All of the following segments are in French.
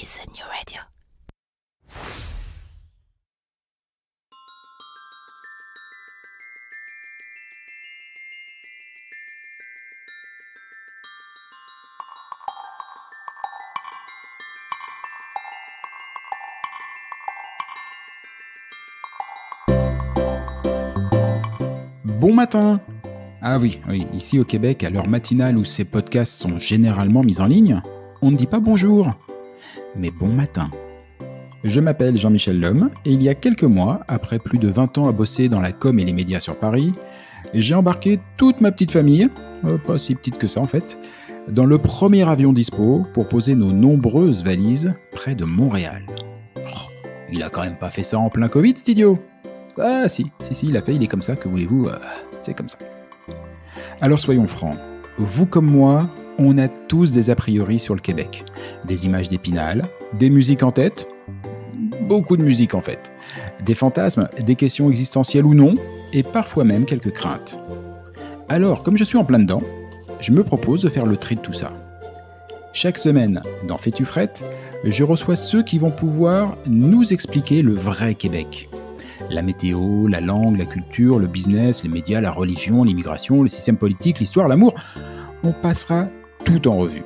is the new radio. Bon matin! Ah oui, ici au Québec, à l'heure matinale où ces podcasts sont généralement mis en ligne, on ne dit pas bonjour, mais bon matin. Je m'appelle Jean-Michel Lhomme et il y a quelques mois, après plus de 20 ans à bosser dans la com et les médias sur Paris, j'ai embarqué toute ma petite famille, pas si petite que ça en fait, dans le premier avion dispo pour poser nos nombreuses valises près de Montréal. Oh, il a quand même pas fait ça en plein Covid, cet idiot! Ah si, il a fait, il est comme ça, que voulez-vous, c'est comme ça. Alors soyons francs, vous comme moi, on a tous des a priori sur le Québec. Des images d'Épinal, des musiques en tête, beaucoup de musique en fait. Des fantasmes, des questions existentielles ou non, et parfois même quelques craintes. Alors, comme je suis en plein dedans, je me propose de faire le tri de tout ça. Chaque semaine, dans Fais-tu frette, je reçois ceux qui vont pouvoir nous expliquer le vrai Québec. La météo, la langue, la culture, le business, les médias, la religion, l'immigration, le système politique, l'histoire, l'amour. On passera tout en revue.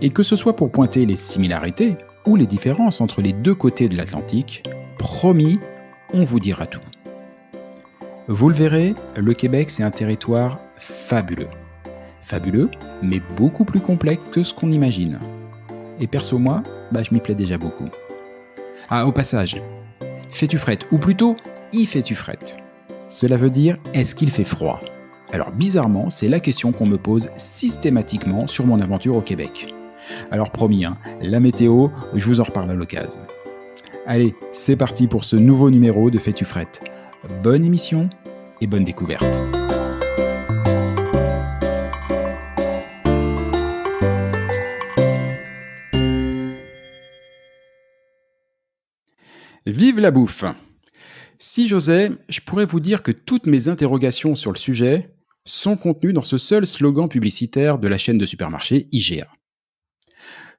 Et que ce soit pour pointer les similarités ou les différences entre les deux côtés de l'Atlantique, promis, on vous dira tout. Vous le verrez, le Québec, c'est un territoire fabuleux. Fabuleux, mais beaucoup plus complexe que ce qu'on imagine. Et perso, moi, je m'y plais déjà beaucoup. Ah, au passage, fais-tu frette, ou plutôt, y fais-tu frette? Cela veut dire, est-ce qu'il fait froid? Alors bizarrement, c'est la question qu'on me pose systématiquement sur mon aventure au Québec. Alors promis, la météo, je vous en reparle à l'occasion. Allez, c'est parti pour ce nouveau numéro de Fais-tu frette. Bonne émission et bonne découverte. Vive la bouffe! Si j'osais, je pourrais vous dire que toutes mes interrogations sur le sujet sont contenues dans ce seul slogan publicitaire de la chaîne de supermarchés IGA.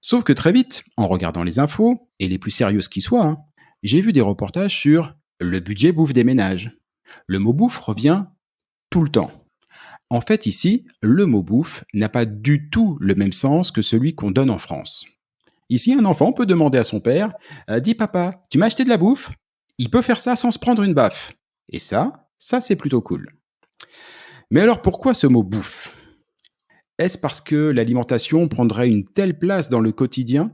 Sauf que très vite, en regardant les infos, et les plus sérieuses qui soient, j'ai vu des reportages sur le budget bouffe des ménages. Le mot bouffe revient tout le temps. En fait, ici, le mot bouffe n'a pas du tout le même sens que celui qu'on donne en France. Ici, un enfant peut demander à son père « Dis papa, tu m'as acheté de la bouffe ?» Il peut faire ça sans se prendre une baffe. Et ça c'est plutôt cool. Mais alors pourquoi ce mot bouffe? Est-ce parce que l'alimentation prendrait une telle place dans le quotidien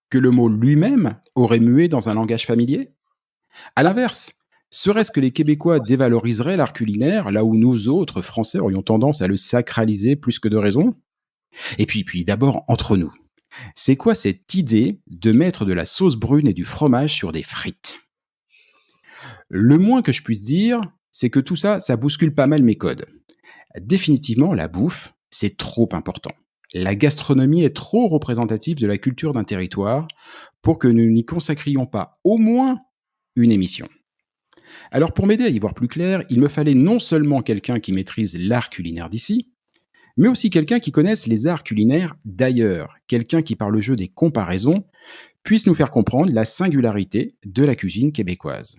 que le mot lui-même aurait mué dans un langage familier? À l'inverse, serait-ce que les Québécois dévaloriseraient l'art culinaire là où nous autres, Français, aurions tendance à le sacraliser plus que de raison? Et puis d'abord, entre nous, c'est quoi cette idée de mettre de la sauce brune et du fromage sur des frites? Le moins que je puisse dire, c'est que tout ça, ça bouscule pas mal mes codes. Définitivement, la bouffe, c'est trop important. La gastronomie est trop représentative de la culture d'un territoire pour que nous n'y consacrions pas au moins une émission. Alors pour m'aider à y voir plus clair, il me fallait non seulement quelqu'un qui maîtrise l'art culinaire d'ici, mais aussi quelqu'un qui connaisse les arts culinaires d'ailleurs, quelqu'un qui, par le jeu des comparaisons, puisse nous faire comprendre la singularité de la cuisine québécoise.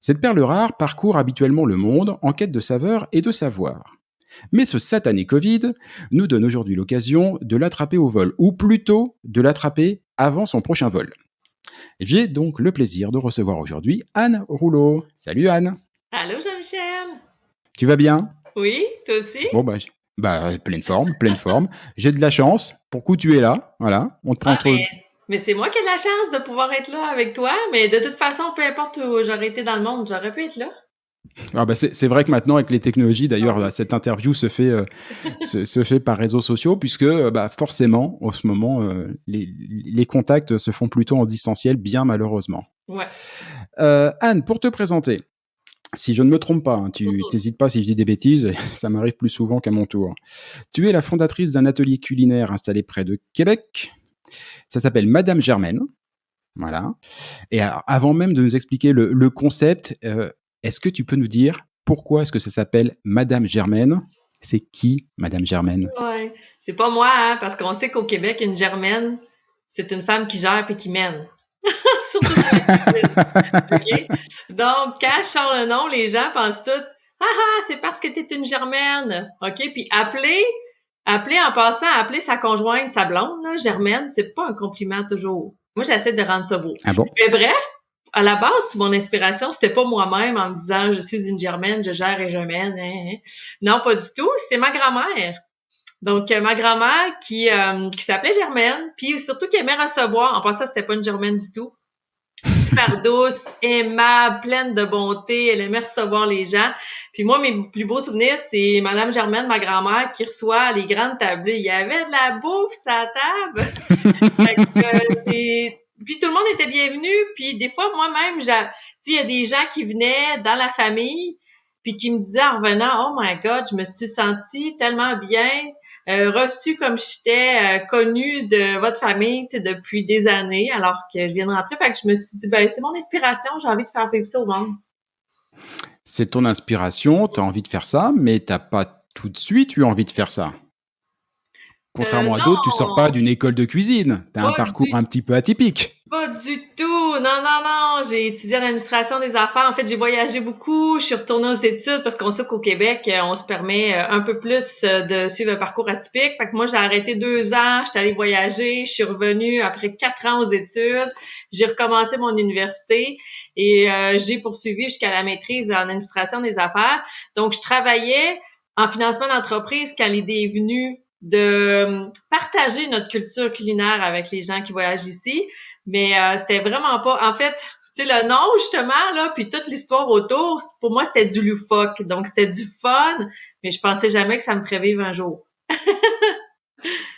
Cette perle rare parcourt habituellement le monde en quête de saveurs et de savoir. Mais ce satané Covid nous donne aujourd'hui l'occasion de l'attraper au vol, ou plutôt de l'attraper avant son prochain vol. J'ai donc le plaisir de recevoir aujourd'hui Anne Rouleau. Salut Anne! Allô Jean-Michel! Tu vas bien? Oui, toi aussi? Bon pleine forme. J'ai de la chance. Pour coup, tu es là. Voilà. On te prend entre... Mais c'est moi qui ai de la chance de pouvoir être là avec toi. Mais de toute façon, peu importe où j'aurais été dans le monde, j'aurais pu être là. C'est vrai que maintenant, avec les technologies, d'ailleurs, cette interview se fait par réseaux sociaux, puisque forcément, en ce moment, les contacts se font plutôt en distanciel, bien malheureusement. Ouais. Anne, pour te présenter, si je ne me trompe pas, tu n'hésites pas si je dis des bêtises, ça m'arrive plus souvent qu'à mon tour. Tu es la fondatrice d'un atelier culinaire installé près de Québec. Ça s'appelle Madame Germaine. Voilà. Et alors, avant même de nous expliquer le concept, est-ce que tu peux nous dire pourquoi est-ce que ça s'appelle Madame Germaine? C'est qui Madame Germaine? Ouais, c'est pas moi, parce qu'on sait qu'au Québec, une Germaine, c'est une femme qui gère puis qui mène. Surtout dans la cuisine. OK? Donc, quand je sors le nom, les gens pensent tout, ah ah, c'est parce que t'es une Germaine. OK? Puis appeler en passant, appeler sa conjointe, sa blonde, là, Germaine, c'est pas un compliment toujours. Moi, j'essaie de rendre ça beau. Ah bon? Mais bref, à la base, mon inspiration, c'était pas moi-même en me disant je suis une Germaine, je gère et je mène. Hein. Non, pas du tout. C'était ma grand-mère. Donc, ma grand-mère qui s'appelait Germaine, puis surtout qui aimait recevoir. En passant, c'était pas une Germaine du tout. Super douce, aimable, pleine de bonté. Elle aimait recevoir les gens. Puis moi, mes plus beaux souvenirs, c'est Madame Germaine, ma grand-mère, qui reçoit les grandes tablées. Il y avait de la bouffe sur la table. Fait que, Puis tout le monde était bienvenu. Puis des fois, moi-même, il y a des gens qui venaient dans la famille, puis qui me disaient en revenant, oh my God, je me suis sentie tellement bien, reçue comme j'étais, connue de votre famille, depuis des années, alors que je viens de rentrer. Fait que je me suis dit, ben c'est mon inspiration, j'ai envie de faire vivre ça au monde. C'est ton inspiration, tu as envie de faire ça, mais t'as pas tout de suite eu envie de faire ça. Contrairement à d'autres, tu sors pas d'une école de cuisine. Tu as un parcours un petit peu atypique. Pas du tout. Non. J'ai étudié en administration des affaires. En fait, j'ai voyagé beaucoup. Je suis retournée aux études parce qu'on sait qu'au Québec, on se permet un peu plus de suivre un parcours atypique. Fait que moi, j'ai arrêté 2 ans. J'étais allée voyager. Je suis revenue après 4 ans aux études. J'ai recommencé mon université et j'ai poursuivi jusqu'à la maîtrise en administration des affaires. Donc, je travaillais en financement d'entreprise quand l'idée est venue de partager notre culture culinaire avec les gens qui voyagent ici. Mais c'était vraiment pas... En fait, tu sais, le nom, justement, là, puis toute l'histoire autour, pour moi, c'était du loufoque. Donc, c'était du fun, mais je pensais jamais que ça me ferait vivre un jour.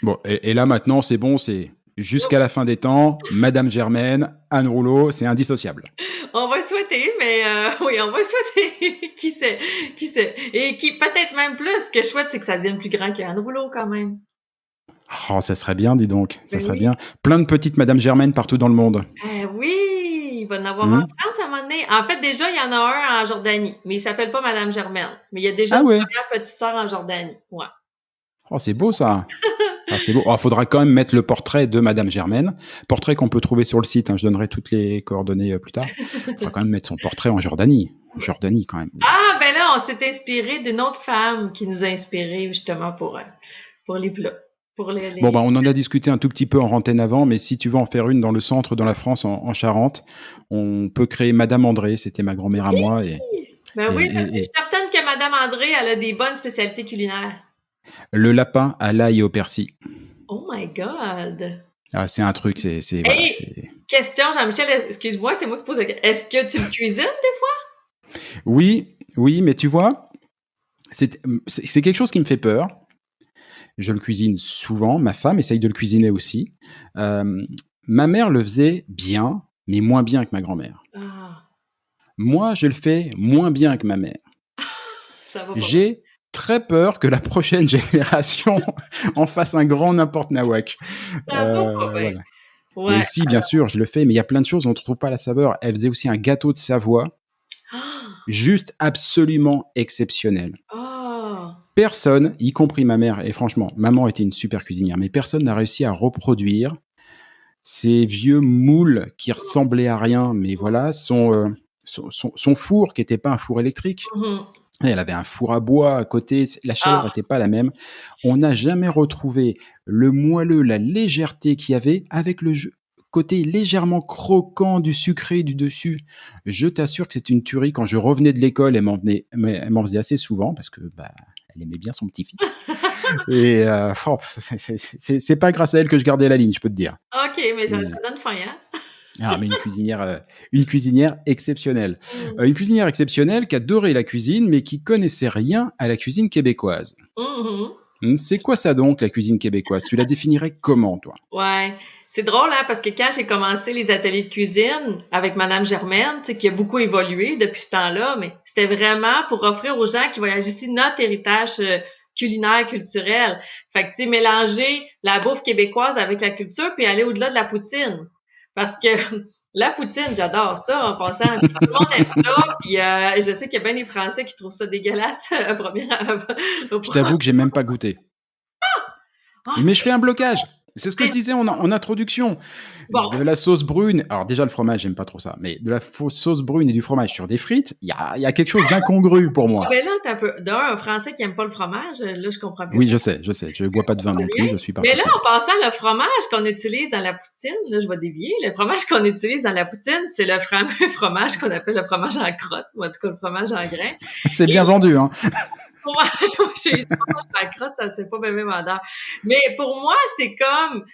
Bon, et là, maintenant, c'est bon, c'est jusqu'à la fin des temps, Madame Germaine, Anne Rouleau, c'est indissociable. On va le souhaiter, mais oui, on va le souhaiter. Qui sait? Et qui peut-être même plus. Ce que je souhaite, c'est que ça devienne plus grand qu'Anne Rouleau, quand même. Oh, ça serait bien, dis donc. Ça serait bien. Plein de petites Madame Germaine partout dans le monde. Oui, il va en avoir en France à un moment donné. En fait, déjà, il y en a un en Jordanie, mais il s'appelle pas Madame Germaine. Mais il y a déjà une première petite sœur en Jordanie. Ouais. Oh, c'est beau, ça. Ah, c'est beau. Il faudra quand même mettre le portrait de Madame Germaine. Portrait qu'on peut trouver sur le site. Je donnerai toutes les coordonnées plus tard. Il faudra quand même mettre son portrait en Jordanie. Jordanie, quand même. Ah, ben là, on s'est inspiré d'une autre femme qui nous a inspirés, justement, pour les plats. Bon, on en a discuté un tout petit peu en antenne avant, mais si tu veux en faire une dans le centre, dans la France, en Charente, on peut créer Madame André. C'était ma grand-mère à moi. Parce que je suis certaine que Madame André, elle a des bonnes spécialités culinaires. Le lapin à l'ail et au persil. Oh my God! Ah, c'est un truc, c'est... Question, Jean-Michel, excuse-moi, c'est moi qui pose la question. Est-ce que tu le cuisines des fois? Oui, mais tu vois, c'est quelque chose qui me fait peur. Je le cuisine souvent, ma femme essaye de le cuisiner aussi. Ma mère le faisait bien, mais moins bien que ma grand-mère. Ah. Moi, je le fais moins bien que ma mère. J'ai très peur que la prochaine génération en fasse un grand n'importe nawak. Voilà. Ouais. Et si, bien sûr, je le fais, mais il y a plein de choses, on ne trouve pas la saveur. Elle faisait aussi un gâteau de Savoie, juste absolument exceptionnel. Personne, y compris ma mère, et franchement, maman était une super cuisinière, mais personne n'a réussi à reproduire ces vieux moules qui ressemblaient à rien, mais voilà, son four qui n'était pas un four électrique. Elle avait un four à bois à côté, la chaleur n'était pas la même. On n'a jamais retrouvé le moelleux, la légèreté qu'il y avait avec le côté légèrement croquant du sucré du dessus. Je t'assure que c'est une tuerie. Quand je revenais de l'école, elle m'en faisait assez souvent parce que elle aimait bien son petit-fils. Et c'est pas grâce à elle que je gardais la ligne, je peux te dire. OK, mais ça donne faim, hein? Ah, mais une cuisinière exceptionnelle. Une cuisinière exceptionnelle qui adorait la cuisine, mais qui connaissait rien à la cuisine québécoise. C'est quoi ça donc, la cuisine québécoise? Tu la définirais comment, toi? Ouais, c'est drôle, hein, parce que quand j'ai commencé les ateliers de cuisine avec Madame Germaine, tu sais, qui a beaucoup évolué depuis ce temps-là, mais c'était vraiment pour offrir aux gens qui voyagent ici notre héritage culinaire, culturel. Fait que, tu sais, mélanger la bouffe québécoise avec la culture, puis aller au-delà de la poutine. Parce que la poutine, j'adore ça en passant. Puis, tout le monde aime ça. Puis je sais qu'il y a bien des Français qui trouvent ça dégueulasse à première. Je t'avoue que j'ai même pas goûté. Mais je fais un blocage. C'est ce que je disais en introduction. Bon. De la sauce brune. Alors déjà, le fromage, j'aime pas trop ça. Mais de la fausse sauce brune et du fromage sur des frites, il y a quelque chose d'incongru pour moi. Ben là, t'as un peu. Un Français qui aime pas le fromage, là, je comprends plus. Oui, je sais. Je bois pas de vin non plus, je suis Mais là, parti. en passant, le fromage qu'on utilise dans la poutine, là, je vais dévier. Le fromage qu'on utilise dans la poutine, c'est le fameux fromage qu'on appelle le fromage en crotte, ou en tout cas le fromage en grain. C'est bien vendu, hein. Moi, j'ai le fromage en crotte, ça c'est pas bien vendeur. Mais pour moi, c'est comme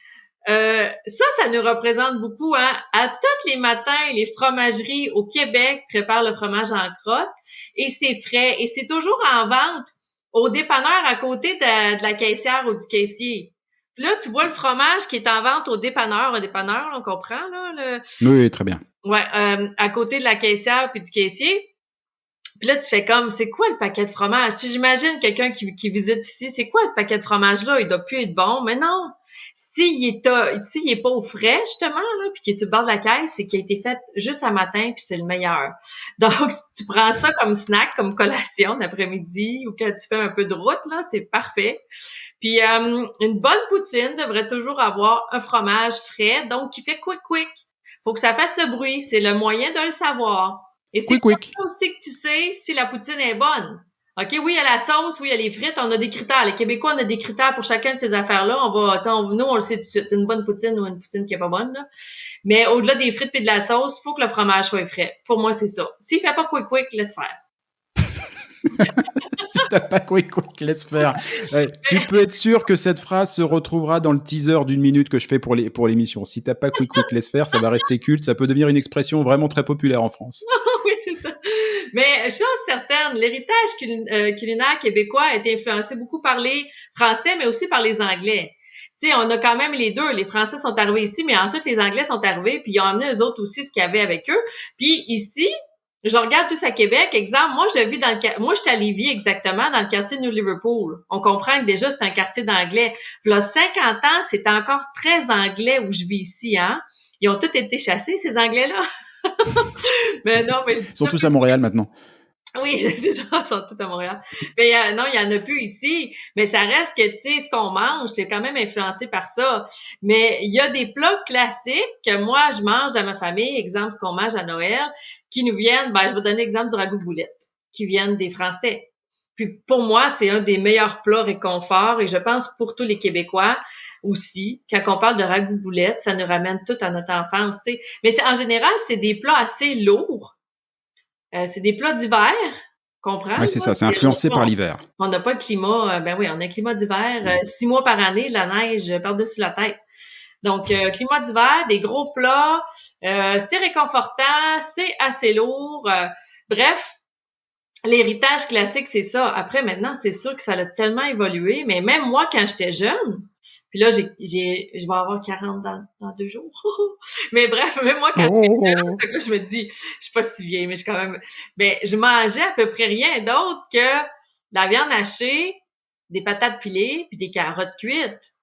ça nous représente beaucoup, hein. À tous les matins, les fromageries au Québec préparent le fromage en crotte et c'est frais et c'est toujours en vente au dépanneur à côté de la caissière ou du caissier. Puis là, tu vois le fromage qui est en vente au dépanneur, on comprend, là, Oui, très bien. ouais, à côté de la caissière puis du caissier. Puis là, tu fais comme, c'est quoi le paquet de fromage? Tu sais, j'imagine quelqu'un qui visite ici, c'est quoi le paquet de fromage là? Il doit plus être bon. Mais non! S'il est pas au frais, justement, là, puis qu'il est sur le bord de la caisse, c'est qu'il a été fait juste à matin, puis c'est le meilleur. Donc, si tu prends ça comme snack, comme collation d'après-midi, ou que tu fais un peu de route, là, c'est parfait. Puis, une bonne poutine devrait toujours avoir un fromage frais, donc qui fait quick. Faut que ça fasse le bruit. C'est le moyen de le savoir. Et c'est Quick. aussi que tu sais si la poutine est bonne. OK, oui, il y a la sauce, oui, il y a les frites, on a des critères. Les Québécois, on a des critères pour chacun de ces affaires-là. Nous, on le sait tout de suite, une bonne poutine ou une poutine qui est pas bonne, là. Mais au-delà des frites et de la sauce, il faut que le fromage soit frais. Pour moi, c'est ça. S'il fait pas quick, laisse faire. Si t'as pas quick, laisse faire. Tu peux être sûr que cette phrase se retrouvera dans le teaser d'une minute que je fais pour l'émission. Si t'as pas quick, laisse faire, ça va rester culte. Ça peut devenir une expression vraiment très populaire en France. Oui, c'est ça. Mais chose certaine, l'héritage culinaire québécois a été influencé beaucoup par les Français, mais aussi par les Anglais. Tu sais, on a quand même les deux. Les Français sont arrivés ici, mais ensuite les Anglais sont arrivés, puis ils ont amené eux autres aussi ce qu'il y avait avec eux. Puis ici, je regarde juste à Québec, exemple, moi je suis à Lévis exactement, dans le quartier de New Liverpool. On comprend que déjà c'est un quartier d'anglais. Là, 50 ans, c'est encore très anglais où je vis ici, hein. Ils ont tous été chassés, ces Anglais-là. Mais non, mais je dis Ils sont ça. tous à Montréal maintenant. Oui, c'est ça, ils sont tous à Montréal. Mais non, il y en a plus ici. Mais ça reste que, tu sais, ce qu'on mange, c'est quand même influencé par ça. Mais il y a des plats classiques que moi, je mange dans ma famille, exemple, ce qu'on mange à Noël, qui nous viennent, je vais donner l'exemple du ragoût de boulette, qui viennent des Français. Puis pour moi, c'est un des meilleurs plats réconfort et je pense pour tous les Québécois aussi. Quand on parle de ragoût de boulette, ça nous ramène tout à notre enfance, tu sais. Mais en général, c'est des plats assez lourds. C'est des plats d'hiver, comprends? Ouais, c'est ça. C'est influencé par l'hiver. On n'a pas de climat, oui, on a un climat d'hiver, 6 mois par année, de la neige par-dessus la tête. Donc, climat d'hiver, des gros plats, c'est réconfortant, c'est assez lourd. Bref, l'héritage classique, c'est ça. Après, maintenant, c'est sûr que ça a tellement évolué, mais même moi, quand j'étais jeune, puis là, je vais avoir 40 dans 2 jours. Mais bref, même moi, quand j'étais jeune, fait que là, je me dis, je suis pas si vieille, mais je suis quand même, je mangeais à peu près rien d'autre que de la viande hachée, des patates pilées, puis des carottes cuites.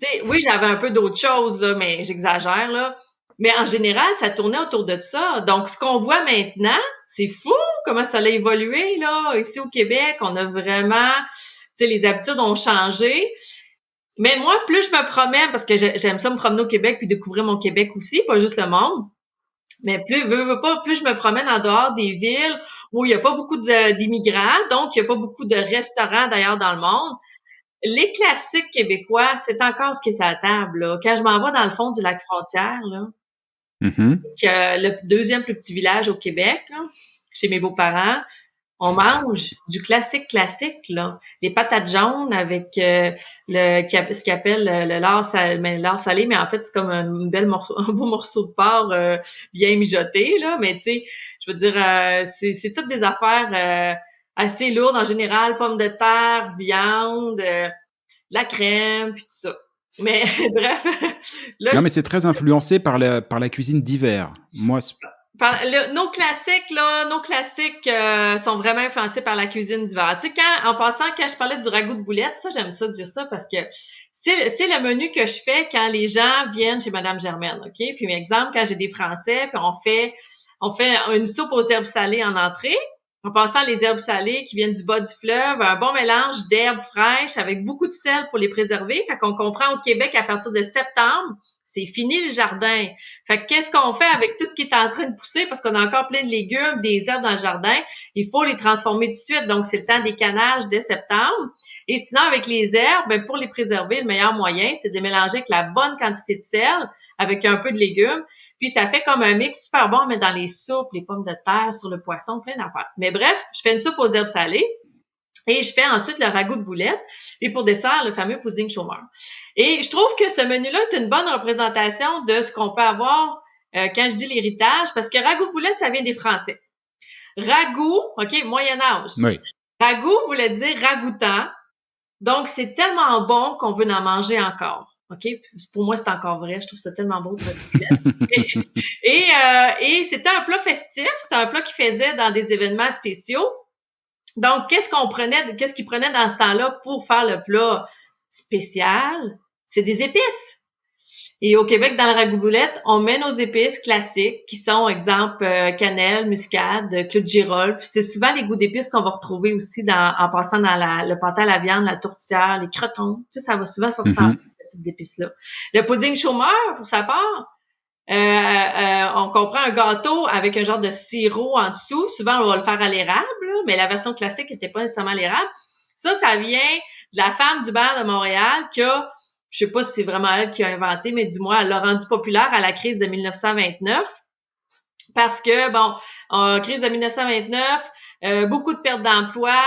Tu sais, oui, j'avais un peu d'autres choses, là, mais j'exagère, là. Mais en général, ça tournait autour de ça. Donc, ce qu'on voit maintenant, c'est fou comment ça a évolué, là. Ici au Québec, on a vraiment, tu sais, les habitudes ont changé. Mais moi, plus je me promène, parce que j'aime ça me promener au Québec puis découvrir mon Québec aussi, pas juste le monde. Mais veux pas, plus je me promène en dehors des villes où il y a pas beaucoup d'immigrants, donc il y a pas beaucoup de restaurants d'ailleurs dans le monde. Les classiques québécois, c'est encore ce qui est à la table, là. Quand je m'en vais dans le fond du lac Frontière, là, le deuxième plus petit village au Québec, là, chez mes beaux-parents, on mange du classique, là. Les patates jaunes avec ce qu'ils appellent le lard salé, mais en fait, c'est comme un beau morceau de porc bien mijoté, là. Mais tu sais, je veux dire, c'est toutes des affaires assez lourdes en général, pommes de terre, viande, de la crème, puis tout ça. Mais bref, là, non, mais c'est très influencé par la cuisine d'hiver. Moi, nos classiques sont vraiment influencés par la cuisine d'hiver. Tu sais, quand je parlais du ragoût de boulette, ça, j'aime ça dire ça parce que c'est le menu que je fais quand les gens viennent chez Madame Germaine, OK? Puis, exemple, quand j'ai des Français, puis on fait une soupe aux herbes salées en entrée. En passant les herbes salées qui viennent du bas du fleuve, un bon mélange d'herbes fraîches avec beaucoup de sel pour les préserver. Fait qu'on comprend au Québec, à partir de septembre, c'est fini le jardin. Fait que qu'est-ce qu'on fait avec tout ce qui est en train de pousser? Parce qu'on a encore plein de légumes, des herbes dans le jardin. Il faut les transformer tout de suite. Donc, c'est le temps des canages dès septembre. Et sinon, avec les herbes, ben, pour les préserver, le meilleur moyen, c'est de les mélanger avec la bonne quantité de sel, avec un peu de légumes. Puis ça fait comme un mix super bon, mais dans les soupes, les pommes de terre, sur le poisson, plein d'affaires. Mais bref, je fais une soupe aux herbes salées et je fais ensuite le ragoût de boulettes et pour dessert, le fameux pudding chômeur. Et je trouve que ce menu-là est une bonne représentation de ce qu'on peut avoir quand je dis l'héritage, parce que ragoût de boulettes, ça vient des Français. Ragoût, OK, Moyen Âge. Oui. Ragoût voulait dire ragoûtant. Donc, c'est tellement bon qu'on veut en manger encore. OK? Pour moi, c'est encore vrai. Je trouve ça tellement beau de et c'était un plat festif. C'était un plat qui faisait dans des événements spéciaux. Donc, qu'est-ce qu'ils prenaient dans ce temps-là pour faire le plat spécial? C'est des épices. Et au Québec, dans le ragoût boulette, on met nos épices classiques qui sont, exemple, cannelle, muscade, clou de girofle. C'est souvent les goûts d'épices qu'on va retrouver aussi en passant dans le pâté à la viande, la tourtière, les crotons. Tu sais, ça va souvent se ressembler, ce type d'épices-là. Le pudding chômeur, pour sa part, on comprend un gâteau avec un genre de sirop en dessous. Souvent, on va le faire à l'érable, là, mais la version classique n'était pas nécessairement à l'érable. Ça vient de la femme du beurre de Montréal qui a, je sais pas si c'est vraiment elle qui a inventé, mais du moins, elle l'a rendu populaire à la crise de 1929. Parce que, bon, crise de 1929, beaucoup de pertes d'emploi,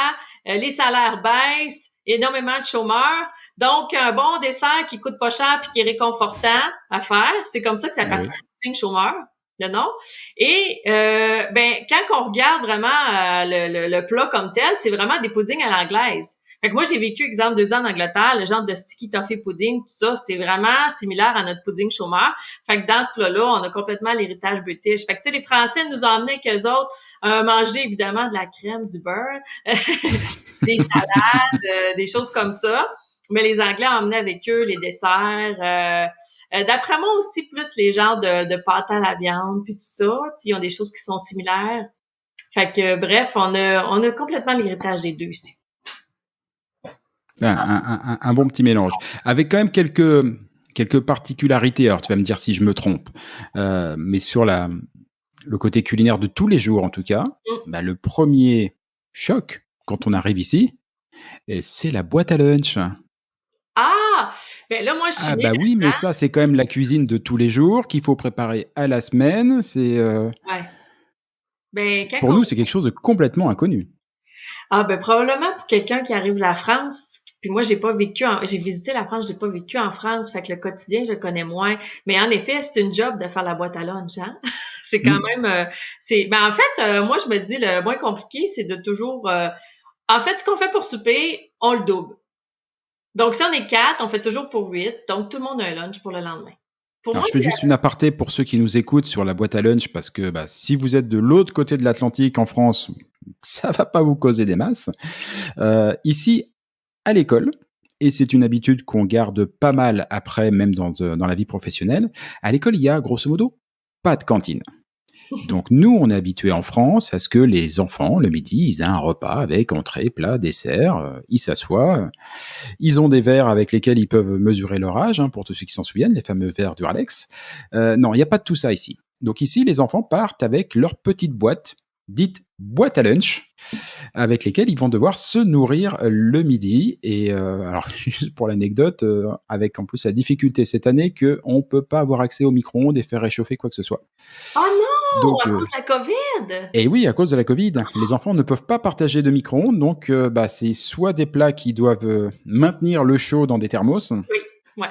les salaires baissent, énormément de chômeurs. Donc, un bon dessert qui coûte pas cher puis qui est réconfortant à faire, c'est comme ça que ça partit du pudding chômeur, le nom. Et quand on regarde vraiment le plat comme tel, c'est vraiment des puddings à l'anglaise. Fait que moi, j'ai vécu, exemple, 2 ans en Angleterre, le genre de sticky toffee pudding, tout ça, c'est vraiment similaire à notre pudding chômeur. Fait que dans ce plat-là, on a complètement l'héritage british. Fait que, tu sais, les Français nous ont amené qu'eux autres manger, évidemment, de la crème, du beurre, des salades, des choses comme ça. Mais les Anglais ont emmené avec eux les desserts. D'après moi aussi, plus les genres de pâte à la viande, puis tout ça. Ils ont des choses qui sont similaires. Fait que, bref, on a complètement l'héritage des deux ici. Un bon petit mélange. Avec quand même quelques particularités. Alors, tu vas me dire si je me trompe. Mais sur le côté culinaire de tous les jours, en tout cas, le premier choc, quand on arrive ici, c'est la boîte à lunch. Ah! Ben là, moi, je suis bah oui, mais ça, c'est quand même la cuisine de tous les jours qu'il faut préparer à la semaine. Ouais. Ben, pour nous, c'est quelque chose de complètement inconnu. Ah, ben, probablement pour quelqu'un qui arrive de la France. Puis moi, j'ai visité la France, j'ai pas vécu en France. Fait que le quotidien, je le connais moins. Mais en effet, c'est une job de faire la boîte à lunch, hein? C'est quand même, en fait, moi, je me dis, le moins compliqué, c'est de toujours, en fait, ce qu'on fait pour souper, on le double. Donc, si on est 4, on fait toujours pour 8. Donc, tout le monde a un lunch pour le lendemain. Alors, je fais juste une aparté pour ceux qui nous écoutent sur la boîte à lunch, parce que si vous êtes de l'autre côté de l'Atlantique en France, ça va pas vous causer des masses. Ici, à l'école, et c'est une habitude qu'on garde pas mal après, même dans la vie professionnelle, à l'école, il y a grosso modo pas de cantine. Donc nous, on est habitués en France à ce que les enfants, le midi, ils aient un repas avec entrée, plat, dessert, ils s'assoient, ils ont des verres avec lesquels ils peuvent mesurer leur âge, pour tous ceux qui s'en souviennent, les fameux verres du Alex. Non, il n'y a pas de tout ça ici. Donc ici, les enfants partent avec leur petite boîte, dite boîte à lunch, avec lesquelles ils vont devoir se nourrir le midi. Et alors, juste pour l'anecdote, avec en plus la difficulté cette année qu'on ne peut pas avoir accès au micro-ondes et faire réchauffer quoi que ce soit. Oh non! Donc, à cause de la COVID! Et oui, à cause de la Covid. Les enfants ne peuvent pas partager de micro-ondes, donc c'est soit des plats qui doivent maintenir le chaud dans des thermos. Oui, ouais.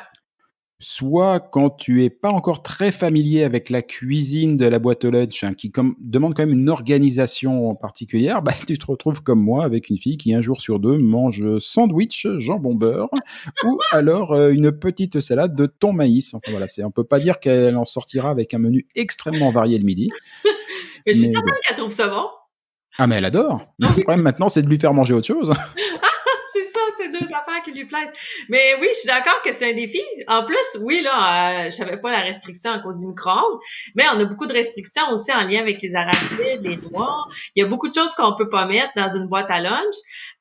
Soit quand tu es pas encore très familier avec la cuisine de la boîte au lunch, qui demande quand même une organisation particulière, tu te retrouves comme moi avec une fille qui un jour sur deux mange sandwich, jambon beurre, ou alors une petite salade de thon maïs. Enfin voilà, on peut pas dire qu'elle en sortira avec un menu extrêmement varié le midi. Mais je suis certaine qu'elle trouve ça bon. Ah mais elle adore. Le problème maintenant, c'est de lui faire manger autre chose. C'est ça, c'est de deux affaires qui lui plaisent. Mais oui, je suis d'accord que c'est un défi. En plus, oui, là, je savais pas la restriction à cause du micro-ondes, mais on a beaucoup de restrictions aussi en lien avec les arachides, les noix. Il y a beaucoup de choses qu'on peut pas mettre dans une boîte à lunch.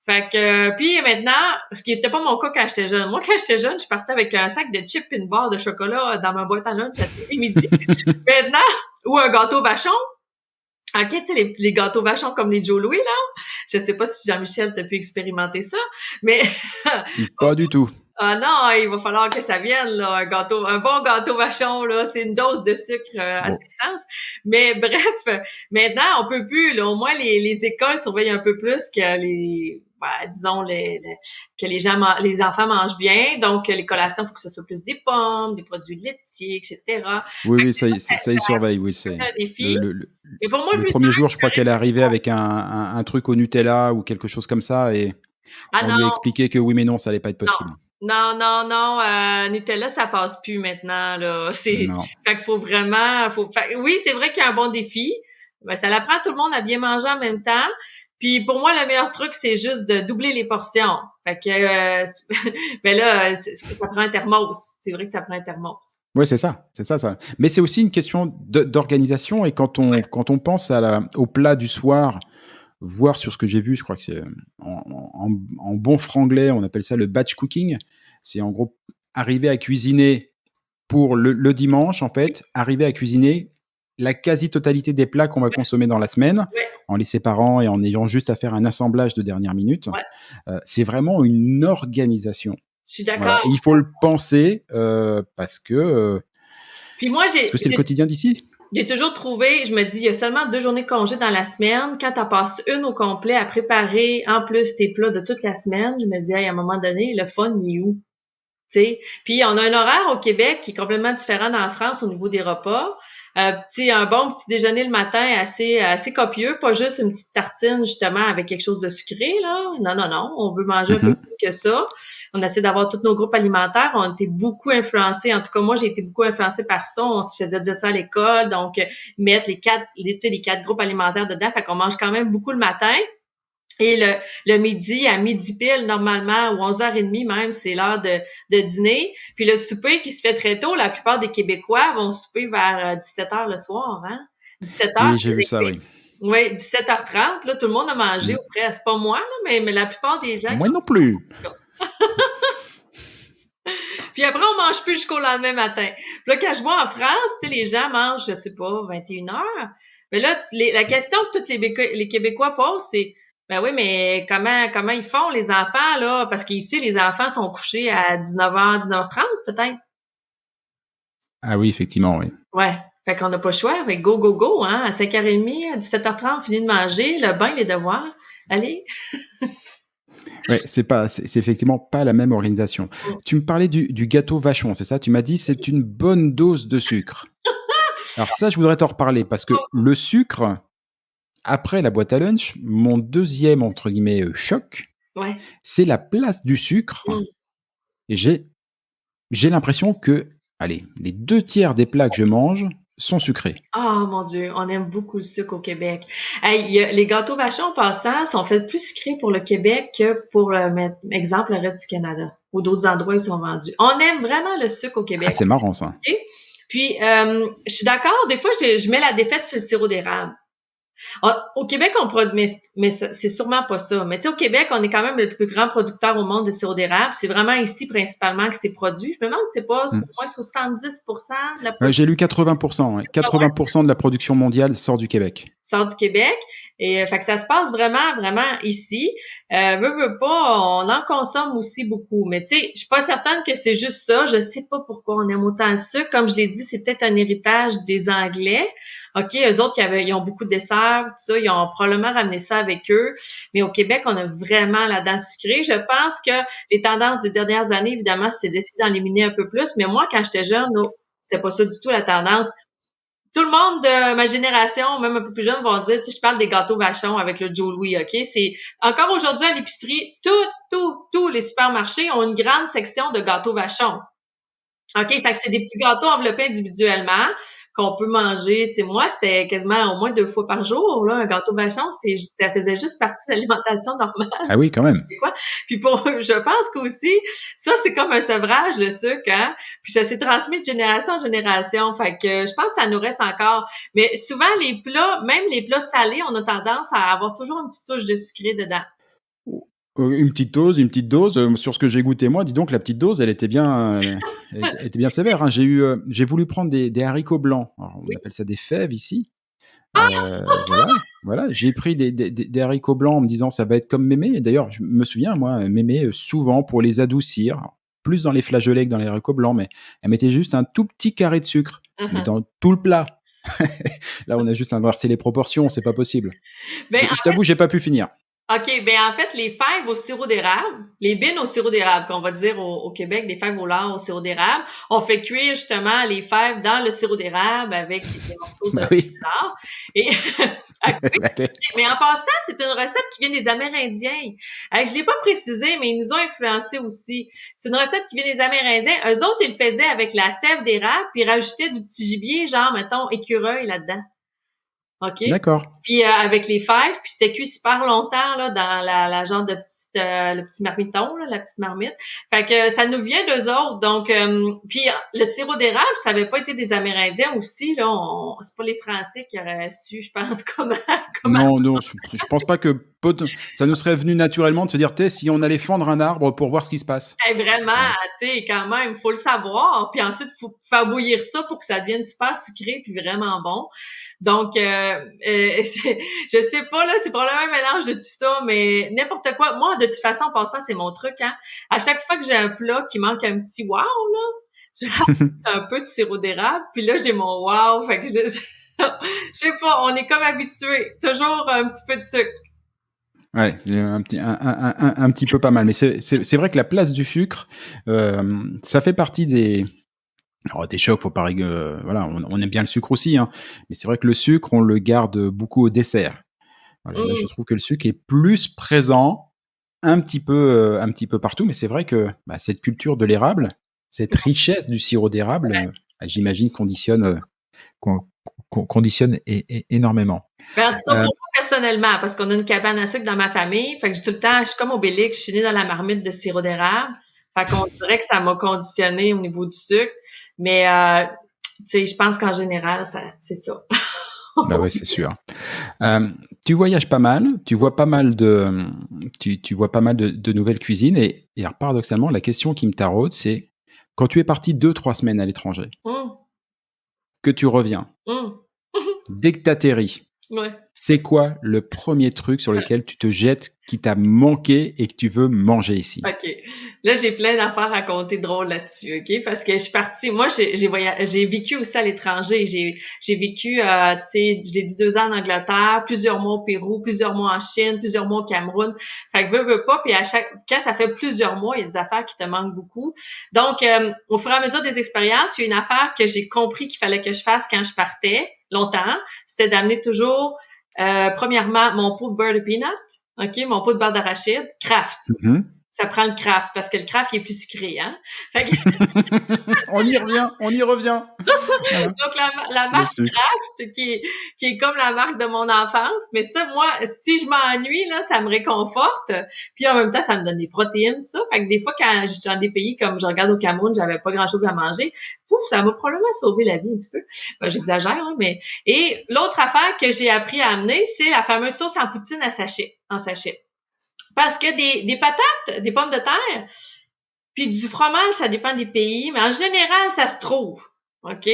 Fait que, puis maintenant, ce qui était pas mon cas quand j'étais jeune. Moi, quand j'étais jeune, je partais avec un sac de chips et une barre de chocolat dans ma boîte à lunch à tous les midis. Maintenant, ou un gâteau vachon. OK, tu sais, les gâteaux vachons comme les Joe Louis, là. Je sais pas si Jean-Michel t'a pu expérimenter ça, mais Pas du tout. ah non, il va falloir que ça vienne, là, un bon gâteau vachon, là, c'est une dose de sucre assez Bon. intense. Mais bref, maintenant, on peut plus, là, au moins les écoles surveillent un peu plus que disons, que les enfants mangent bien. Donc, les collations, il faut que ce soit plus des pommes, des produits laitiers, etc. Oui, Fait que oui, ça y surveille, oui, c'est c'est un défi. le le le Mais pour moi, le le plus 1er simple, jour, je crois qu'elle est arrivée avec un truc au Nutella ou quelque chose comme ça et ah on non, lui a expliqué que oui, mais non, ça allait pas être non. possible. Non, Nutella, ça passe plus maintenant, là. Non. Fait qu'il faut vraiment, oui, c'est vrai qu'il y a un bon défi. Ben, ça l'apprend tout le monde à bien manger en même temps. Puis pour moi, le meilleur truc, c'est juste de doubler les portions. Fait que, ben là, ça prend un thermos. C'est vrai que ça prend un thermos. Ouais, c'est ça. Mais c'est aussi une question d'organisation et quand on pense au plat du soir, voire sur ce que j'ai vu, je crois que c'est, en bon franglais, on appelle ça le batch cooking. C'est en gros arriver à cuisiner pour le dimanche, en fait, arriver à cuisiner la quasi-totalité des plats qu'on va consommer dans la semaine, Ouais, en les séparant et en ayant juste à faire un assemblage de dernière minute. ouais. C'est vraiment une organisation. Je suis d'accord. Voilà, et il faut le penser Puis moi, parce que c'est le quotidien d'ici. j'ai toujours trouvé, je me dis, il y a seulement 2 journées de congé dans la semaine. Quand t'en passes une au complet à préparer, en plus, tes plats de toute la semaine, je me dis, hey, à un moment donné, le fun, il est où? T'sais. Puis on a un horaire au Québec qui est complètement différent d'en France au niveau des repas. Un bon petit déjeuner le matin assez copieux, pas juste une petite tartine justement avec quelque chose de sucré là. Non, on veut manger un peu Mhm. plus que ça. On essaie d'avoir tous nos groupes alimentaires. On a été beaucoup influencés. En tout cas, moi j'ai été beaucoup influencée par ça. On se faisait dire ça à l'école, donc mettre les 4 groupes alimentaires dedans. Fait qu'on mange quand même beaucoup le matin. Et le midi, à midi pile, normalement, ou 11h30 même, c'est l'heure de dîner. Puis le souper qui se fait très tôt, la plupart des Québécois vont souper vers 17h le soir, hein. 17h, Oui, j'ai c'est vu ça, oui. oui, 17h30, là, tout le monde a mangé Mm. ou presque. Pas moi, là, mais la plupart des gens Moi qui ont non plus. ça. Puis après, on mange plus jusqu'au lendemain matin. Puis là, quand je vois en France, tu sais, les gens mangent, je sais pas, 21h. Mais là, la question que tous les Québécois posent, c'est, ben oui, mais comment ils font, les enfants, là? Parce qu'ici, les enfants sont couchés à 19h, 19h30, peut-être. Ah oui, effectivement, oui. Ouais. Fait qu'on n'a pas le choix. Fait go, go, go, hein. À 5h30, à 17h30, on finit de manger, le bain, les devoirs. Allez. Ouais, c'est effectivement pas la même organisation. Mm. Tu me parlais du gâteau vachon, c'est ça? Tu m'as dit c'est une bonne dose de sucre. Alors ça, je voudrais t'en reparler parce que le sucre, après la boîte à lunch, mon deuxième entre guillemets choc, Ouais. c'est la place du sucre. Mm. Et j'ai l'impression que, allez, les 2 tiers des plats que je mange sont sucrés. Ah, mon Dieu, on aime beaucoup le sucre au Québec. Hey, les gâteaux vachons, en passant, sont faits plus sucrés pour le Québec que pour, exemple, le reste du Canada ou d'autres endroits où ils sont vendus. On aime vraiment le sucre au Ah, Québec. c'est marrant ça. OK? Puis, je suis d'accord, des fois, je mets la défaite sur le sirop d'érable. Au Québec, on produit, mais c'est sûrement pas ça. Mais tu sais, au Québec, on est quand même le plus grand producteur au monde de sirop d'érable. C'est vraiment ici, principalement, que c'est produit. Je me demande si c'est pas Mm. au moins 70% de la Ouais, production j'ai lu 80%. Ouais. 80% de la production mondiale sort du Québec. sort du Québec. Et fait que ça se passe vraiment, vraiment ici. Veux pas, on en consomme aussi beaucoup. Mais tu sais, je suis pas certaine que c'est juste ça. Je sais pas pourquoi on aime autant le sucre. Comme je l'ai dit, c'est peut-être un héritage des Anglais. OK, eux autres, ils ont beaucoup de desserts, tout ça. Ils ont probablement ramené ça avec eux. Mais au Québec, on a vraiment la dent sucrée. Je pense que les tendances des dernières années, évidemment, c'est d'essayer d'en éliminer un peu plus. Mais moi, quand j'étais jeune, non, c'était pas ça du tout la tendance. Tout le monde de ma génération, même un peu plus jeune, vont dire, tu sais, je parle des gâteaux vachons avec le Joe Louis, OK? C'est, encore aujourd'hui à l'épicerie, tous les supermarchés ont une grande section de gâteaux vachons. OK? Fait que c'est des petits gâteaux enveloppés individuellement qu'on peut manger. Tu sais, moi, c'était quasiment au moins 2 fois par jour, là, un gâteau vachon, ça faisait juste partie de l'alimentation normale. Ah oui, quand même. Quoi. Puis je pense qu'aussi, ça, c'est comme un sevrage, le sucre, hein. Puis ça s'est transmis de génération en génération. Fait que je pense que ça nous reste encore. Mais souvent, les plats, même les plats salés, on a tendance à avoir toujours une petite touche de sucré dedans. Une petite dose. Sur ce que j'ai goûté moi, dis donc, la petite dose, elle était bien sévère, hein. J'ai voulu prendre des haricots blancs. Alors, on Oui. appelle ça des fèves ici. Voilà. J'ai pris des haricots blancs en me disant ça va être comme mémé. Et d'ailleurs, je me souviens, moi, mémé, souvent pour les adoucir, plus dans les flageolets que dans les haricots blancs, mais elle mettait juste un tout petit carré de sucre, mais dans tout le plat. Là, on a juste inversé les proportions, c'est pas possible. Ben, Je t'avoue, j'ai pas pu finir. OK, ben en fait, les fèves au sirop d'érable, les bines au sirop d'érable, qu'on va dire au Québec, des fèves au lard au sirop d'érable, on fait cuire justement les fèves dans le sirop d'érable avec des morceaux de Oui. lard. Et mais en passant, c'est une recette qui vient des Amérindiens. Je l'ai pas précisé, mais ils nous ont influencés aussi. C'est une recette qui vient des Amérindiens. Eux autres, ils le faisaient avec la sève d'érable, puis ils rajoutaient du petit gibier, genre, mettons, écureuil là-dedans. OK? D'accord. Puis avec les fèves, puis c'était cuit super longtemps là dans la genre de petite le petit marmiton là, la petite marmite. Fait que ça nous vient d'eux autres. Donc puis le sirop d'érable, ça avait pas été des Amérindiens aussi là, c'est pas les Français qui auraient su, je pense comment. Non, je pense pas que ça nous serait venu naturellement de se dire, si on allait fendre un arbre pour voir ce qui se passe. Vraiment, tu sais, quand même, faut le savoir. Puis ensuite, faut faire bouillir ça pour que ça devienne super sucré puis vraiment bon. Donc, je sais pas, là, c'est probablement un mélange de tout ça, mais n'importe quoi. Moi, de toute façon, en passant, c'est mon truc, hein. À chaque fois que j'ai un plat qui manque un petit wow, là, je rajoute un peu de sirop d'érable, puis là, j'ai mon wow. Fait que je sais pas, on est comme habitué. Toujours un petit peu de sucre. Ouais, un petit peu pas mal. Mais c'est vrai que la place du sucre, ça fait partie des chocs. Faut pas voilà, on aime bien le sucre aussi, hein. Mais c'est vrai que le sucre, on le garde beaucoup au dessert. Voilà, là, je trouve que le sucre est plus présent un petit peu partout. Mais c'est vrai que cette culture de l'érable, cette richesse du sirop d'érable, j'imagine conditionne énormément. Ben, en tout cas, pour moi, personnellement, parce qu'on a une cabane à sucre dans ma famille, fait que tout le temps, je suis comme Obélix, je suis née dans la marmite de sirop d'érable. Fait qu'on dirait que ça m'a conditionné au niveau du sucre. Mais, tu sais, je pense qu'en général, c'est ça. Bah ouais, c'est sûr. Tu voyages pas mal, tu vois pas mal de nouvelles cuisines et alors, paradoxalement, la question qui me taraude, c'est quand tu es parti 2-3 semaines à l'étranger, Hum, que tu reviens, hum. dès que t'atterris, Ouais. c'est quoi le premier truc sur lequel tu te jettes, qui t'a manqué et que tu veux manger ici? OK. Là, j'ai plein d'affaires à raconter drôles là-dessus, OK? Parce que je suis partie. Moi, j'ai vécu aussi à l'étranger. J'ai vécu, tu sais, je l'ai dit 2 ans en Angleterre, plusieurs mois au Pérou, plusieurs mois en Chine, plusieurs mois au Cameroun. Fait que veux pas, puis quand ça fait plusieurs mois, il y a des affaires qui te manquent beaucoup. Donc, au fur et à mesure des expériences, il y a une affaire que j'ai compris qu'il fallait que je fasse quand je partais, longtemps. C'était d'amener toujours, premièrement, mon pot de beurre de peanut. OK, mon pot de beurre d'arachide, Kraft. Mm-hmm. Ça prend le Kraft parce que le Kraft, il est plus sucré, hein. Fait que, On y revient. Voilà. donc la Le marque sucre. Kraft qui est comme la marque de mon enfance, mais ça moi, si je m'ennuie là, ça me réconforte. Puis en même temps, ça me donne des protéines tout ça. Fait que des fois quand j'étais dans des pays comme je regarde au Cameroun, j'avais pas grand-chose à manger, pouf, ça m'a probablement sauvé la vie un petit peu. Ben, j'exagère hein, mais et l'autre affaire que j'ai appris à amener, c'est la fameuse sauce en poutine en sachet. Parce que des patates, des pommes de terre, puis du fromage, ça dépend des pays, mais en général, ça se trouve. OK?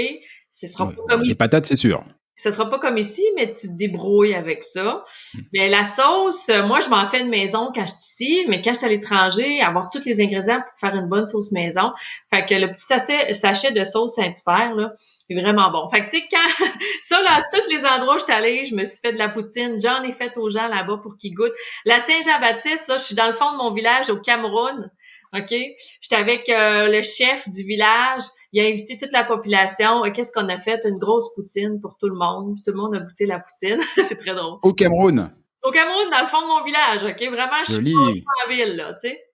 Ce sera pas comme Des ici. patates, c'est sûr. Ce sera pas comme ici, mais tu te débrouilles avec ça. Mais la sauce, moi, je m'en fais une maison quand je suis ici, mais quand je suis à l'étranger, avoir tous les ingrédients pour faire une bonne sauce maison. Fait que le petit sachet de sauce Saint-Hubert, là, est vraiment bon. Fait que, tu sais, quand, ça, là, à tous les endroits où je suis allée, je me suis fait de la poutine. J'en ai fait aux gens là-bas pour qu'ils goûtent. La Saint-Jean-Baptiste, là, je suis dans le fond de mon village au Cameroun. OK? J'étais avec le chef du village. Il a invité toute la population. Et qu'est-ce qu'on a fait? Une grosse poutine pour tout le monde. Puis tout le monde a goûté la poutine. C'est très drôle. Au Cameroun. Au Cameroun, dans le fond de mon village, OK? Vraiment, je suis Joli. pas en ville, là, tu sais.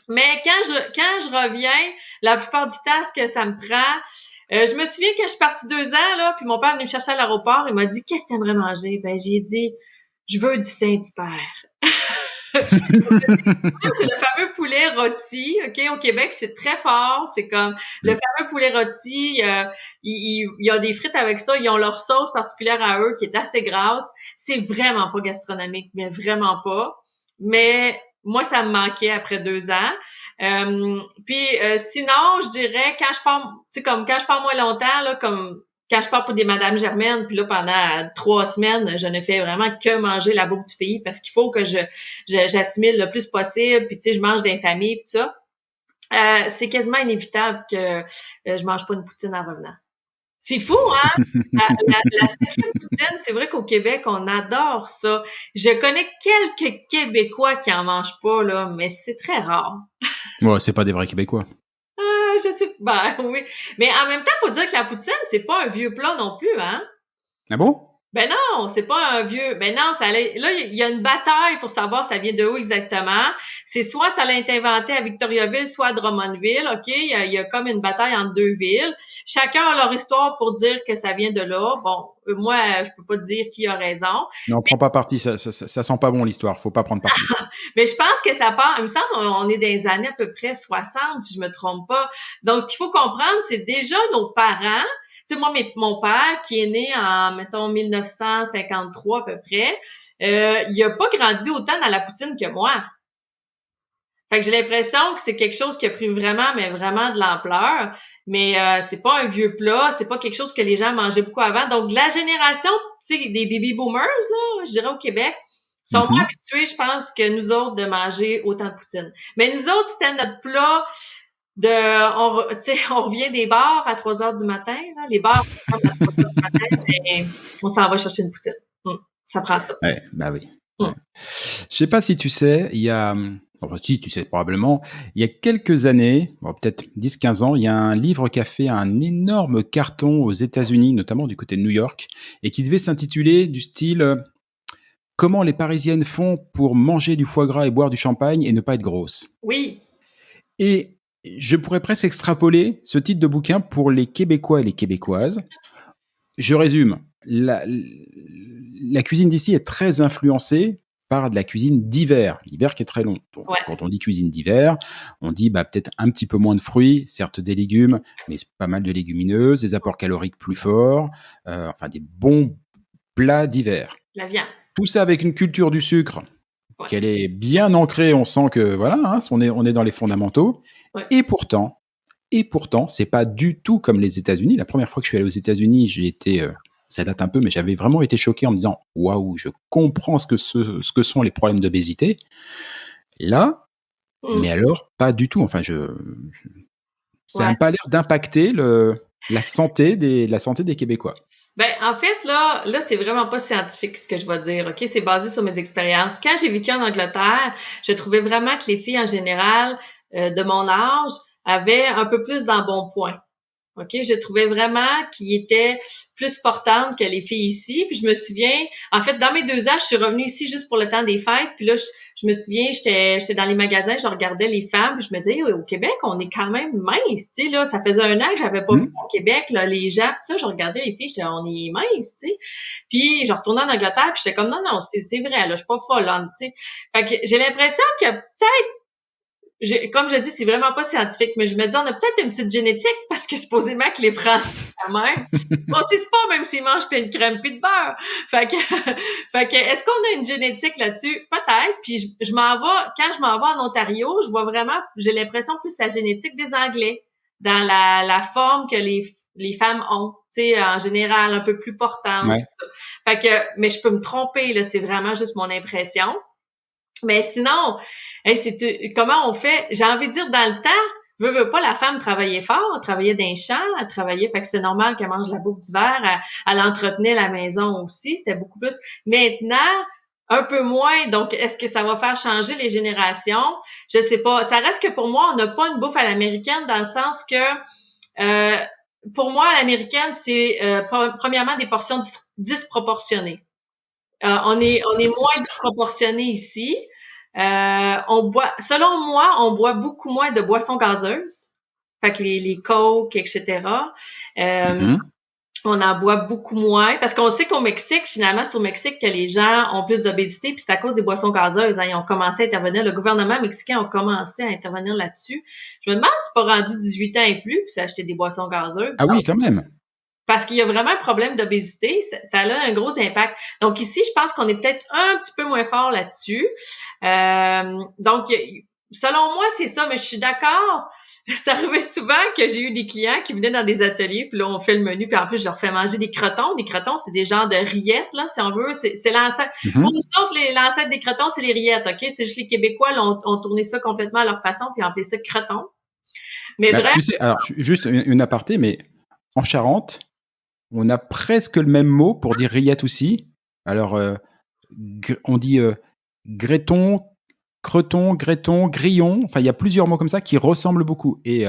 Mais quand je reviens, la plupart du temps, ce que ça me prend, Je me souviens quand je suis partie 2 ans, là, puis mon père est venu me chercher à l'aéroport, il m'a dit, qu'est-ce que t'aimerais manger? Ben, j'ai dit, je veux du Saint-Hubert. C'est le fameux poulet rôti, OK? Au Québec, c'est très fort. C'est comme le fameux poulet rôti. Il y a des frites avec ça. Ils ont leur sauce particulière à eux qui est assez grasse. C'est vraiment pas gastronomique, mais vraiment pas. Mais moi, ça me manquait après 2 ans. Sinon, je dirais quand je pars, tu sais, comme quand je pars moins longtemps, là, comme quand je pars pour des Madame Germaine, puis là, pendant 3 semaines, je ne fais vraiment que manger la bouffe du pays parce qu'il faut que j'assimile le plus possible, puis tu sais, je mange des familles, puis tout ça. C'est quasiment inévitable que je mange pas une poutine en revenant. C'est fou, hein? La sacrée poutine, c'est vrai qu'au Québec, on adore ça. Je connais quelques Québécois qui en mangent pas, là, mais c'est très rare. Ouais, c'est pas des vrais Québécois. Je sais pas, ben oui. Mais en même temps, faut dire que la poutine, c'est pas un vieux plat non plus, hein? Ah bon? Ben non, c'est pas un vieux. Ben non, ça allait. Là, il y a une bataille pour savoir ça vient de où exactement. C'est soit ça a été inventé à Victoriaville, soit à Drummondville. OK? Il y a comme une bataille entre deux villes. Chacun a leur histoire pour dire que ça vient de là. Bon, moi, je peux pas dire qui a raison. Non, prends pas parti, ça sent pas bon l'histoire, faut pas prendre parti. Mais je pense que ça part, il me semble, on est dans les années à peu près 60, si je me trompe pas. Donc, ce qu'il faut comprendre, c'est déjà nos parents. Tu sais, moi, mon père, qui est né en, mettons, 1953 à peu près, il a pas grandi autant dans la poutine que moi. Fait que j'ai l'impression que c'est quelque chose qui a pris vraiment, mais vraiment de l'ampleur. Mais c'est pas un vieux plat, c'est pas quelque chose que les gens mangeaient beaucoup avant. Donc, la génération, tu sais, des baby boomers, là, je dirais au Québec, sont moins Mhm. habitués, je pense, que nous autres de manger autant de poutine. Mais nous autres, c'était notre plat tu sais, on revient des bars à 3 heures du matin, là. Les bars ferment à 3 heures du matin, mais on s'en va chercher une poutine. Ça prend ça. Ouais, bah oui. Hum. Ouais. Je sais pas si tu sais, il y a, enfin, si tu sais probablement, il y a quelques années, bon, peut-être 10-15 ans, il y a un livre qui a fait un énorme carton aux États-Unis, notamment du côté de New York, et qui devait s'intituler du style Comment les Parisiennes font pour manger du foie gras et boire du champagne et ne pas être grosses. Oui. Et je pourrais presque extrapoler ce titre de bouquin pour les Québécois et les Québécoises. Je résume. La cuisine d'ici est très influencée par de la cuisine d'hiver, l'hiver qui est très long. Donc, Ouais. quand on dit cuisine d'hiver, on dit peut-être un petit peu moins de fruits, certes des légumes, mais pas mal de légumineuses, des apports caloriques plus forts, enfin des bons plats d'hiver. La viande. Tout ça avec une culture du sucre Ouais. qu'elle est bien ancrée, on sent que voilà, hein, on est dans les fondamentaux. Ouais. Et pourtant, c'est pas du tout comme les États-Unis. La première fois que je suis allé aux États-Unis, j'ai été, ça date un peu, mais j'avais vraiment été choqué en me disant, waouh, je comprends ce que sont les problèmes d'obésité. Là, Hum. mais alors, pas du tout. Enfin, ça Ouais. n'a pas l'air d'impacter la santé des Québécois. Ben, en fait, là, c'est vraiment pas scientifique ce que je vais dire, OK? C'est basé sur mes expériences. Quand j'ai vécu en Angleterre, je trouvais vraiment que les filles, en général, de mon âge, avaient un peu plus d'embonpoint. OK? Je trouvais vraiment qu'ils étaient plus portantes que les filles ici. Puis je me souviens, en fait, dans mes 2 ans, je suis revenue ici juste pour le temps des fêtes. Puis là, je me souviens, j'étais dans les magasins, je regardais les femmes, puis je me disais, hey, au Québec, on est quand même mince, tu sais, là. Ça faisait 1 an que j'avais pas vu Hmm. au Québec, là, les gens. Puis ça, je regardais les filles, j'étais, on est mince, tu sais. Puis je retournais en Angleterre, puis j'étais comme, non, non, c'est vrai, là, je suis pas folle, hein, tu sais. Fait que j'ai l'impression que peut-être comme je dis, c'est vraiment pas scientifique, mais je me dis, on a peut-être une petite génétique parce que supposément que les Français, quand même, on sait pas même s'ils mangent puis une crème puis de beurre. Fait que, fait que, est-ce qu'on a une génétique là-dessus? Peut-être. Puis je m'en vais, quand je m'en vais en Ontario, je vois vraiment, j'ai l'impression plus la génétique des Anglais dans la forme que les femmes ont. Tu sais, en général, un peu plus portante. Ouais. Fait que, mais je peux me tromper, là, c'est vraiment juste mon impression. Mais sinon, hey, comment on fait? J'ai envie de dire, dans le temps, veux pas, la femme travaillait fort, elle travaillait dans les champs, elle travaillait, fait que c'était normal qu'elle mange la bouffe d'hiver, elle entretenait la maison aussi, c'était beaucoup plus. Maintenant, un peu moins, donc est-ce que ça va faire changer les générations? Je sais pas. Ça reste que pour moi, on n'a pas une bouffe à l'américaine dans le sens que euh, pour moi, à l'américaine, c'est premièrement des portions disproportionnées. On est moins disproportionné ici. Selon moi, on boit beaucoup moins de boissons gazeuses. fait que les Coke, etc. Mhm. On en boit beaucoup moins parce qu'on sait qu'au Mexique, finalement, c'est au Mexique que les gens ont plus d'obésité, puis c'est à cause des boissons gazeuses. Hein, ils ont commencé à intervenir. Le gouvernement mexicain a commencé à intervenir là-dessus. Je me demande si c'est pas rendu 18 ans et plus, puis c'est acheter des boissons gazeuses. Ah oui, quand même. Parce qu'il y a vraiment un problème d'obésité, ça a un gros impact. Donc ici, je pense qu'on est peut-être un petit peu moins fort là-dessus. Donc, selon moi, c'est ça, mais je suis d'accord. Ça arrivait souvent que j'ai eu des clients qui venaient dans des ateliers, puis là, on fait le menu, puis en plus, je leur fais manger des crotons. Des crotons, c'est des genres de rillettes, là, si on veut. C'est l'ancêtre. Pour Mhm. nous autres, l'ancêtre des crotons, c'est les rillettes, OK? C'est juste les Québécois, là, ont tourné ça complètement à leur façon, puis ont appelé ça croton. Mais Bah, bref, tu sais, alors, juste une aparté, mais en Charente, on a presque le même mot pour dire rillette aussi. Alors, on dit gréton, creton, gréton, grillon. Enfin, il y a plusieurs mots comme ça qui ressemblent beaucoup. Et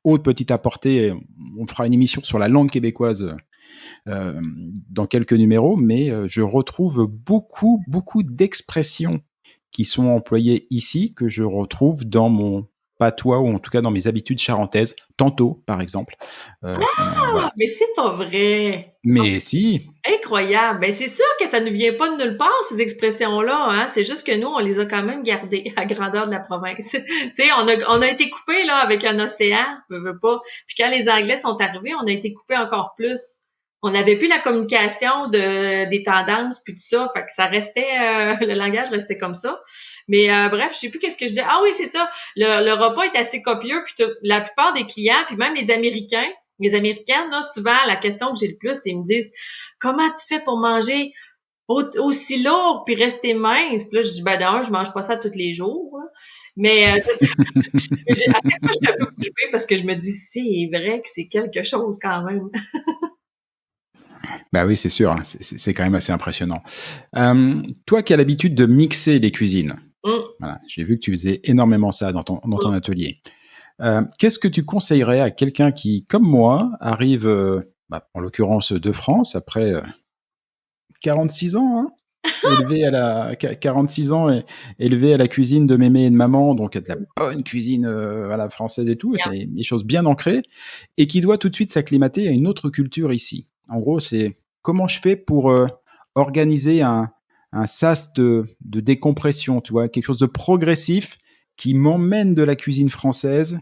autre petite aparté, on fera une émission sur la langue québécoise dans quelques numéros, mais je retrouve beaucoup d'expressions qui sont employées ici que je retrouve dans mon patois ou en tout cas dans mes habitudes charentaises. Tantôt, par exemple. Voilà. mais c'est pas vrai. Mais si, Incroyable. Ben, c'est sûr que ça ne vient pas de nulle part, ces expressions-là, hein. C'est juste que nous, on les a quand même gardées à grandeur de la province. Tu sais, on a été coupés, là, avec un océan, veux pas. Puis quand les Anglais sont arrivés, on a été coupés encore plus. On n'avait plus la communication des tendances puis tout ça. Fait que ça restait, le langage restait comme ça. Mais, bref, je sais plus qu'est-ce que je disais. Ah oui, c'est ça. Le repas est assez copieux puis la plupart des clients puis même les Américaines, là, souvent, la question que j'ai le plus, c'est ils me disent, comment tu fais pour manger aussi lourd puis rester mince? Puis là, je dis, ben d'un, je mange pas ça tous les jours, là. Mais à chaque fois, je suis un peu bouche bée parce que je me dis, c'est vrai que c'est quelque chose quand même. bah oui, c'est sûr, hein, c'est quand même assez impressionnant. Toi qui as l'habitude de mixer les cuisines, Hum, voilà, j'ai vu que tu faisais énormément ça dans ton hum. atelier. Qu'est-ce que tu conseillerais à quelqu'un qui, comme moi, arrive, en l'occurrence de France, après 46 ans, hein, élevé à la 46 ans et élevé à la cuisine de mémé et de maman, donc de la bonne cuisine à la française et tout, et c'est des choses bien ancrées, et qui doit tout de suite s'acclimater à une autre culture ici. En gros, c'est comment je fais pour organiser un sas de décompression, tu vois, quelque chose de progressif qui m'emmène de la cuisine française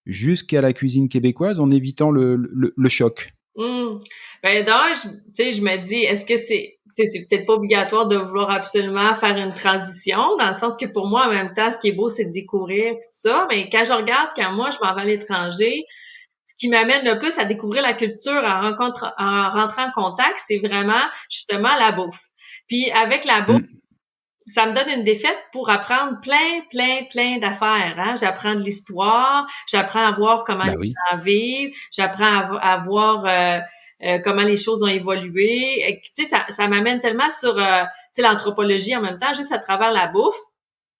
jusqu'à la cuisine québécoise en évitant le choc. Hum. Ben d'un, tu sais, je me dis, est-ce que tu sais, c'est peut-être pas obligatoire de vouloir absolument faire une transition, dans le sens que pour moi, en même temps, ce qui est beau, c'est de découvrir tout ça. Mais quand moi, je m'en vais à l'étranger, ce qui m'amène le plus à découvrir la culture en rentrant en contact, c'est vraiment justement la bouffe. Puis avec la bouffe, Mm. ça me donne une défaite pour apprendre plein d'affaires. Hein? J'apprends de l'histoire, j'apprends à voir comment les Bah oui. gens vivent, j'apprends à voir comment les choses ont évolué. Et, tu sais, ça m'amène tellement sur tu sais, l'anthropologie en même temps, juste à travers la bouffe.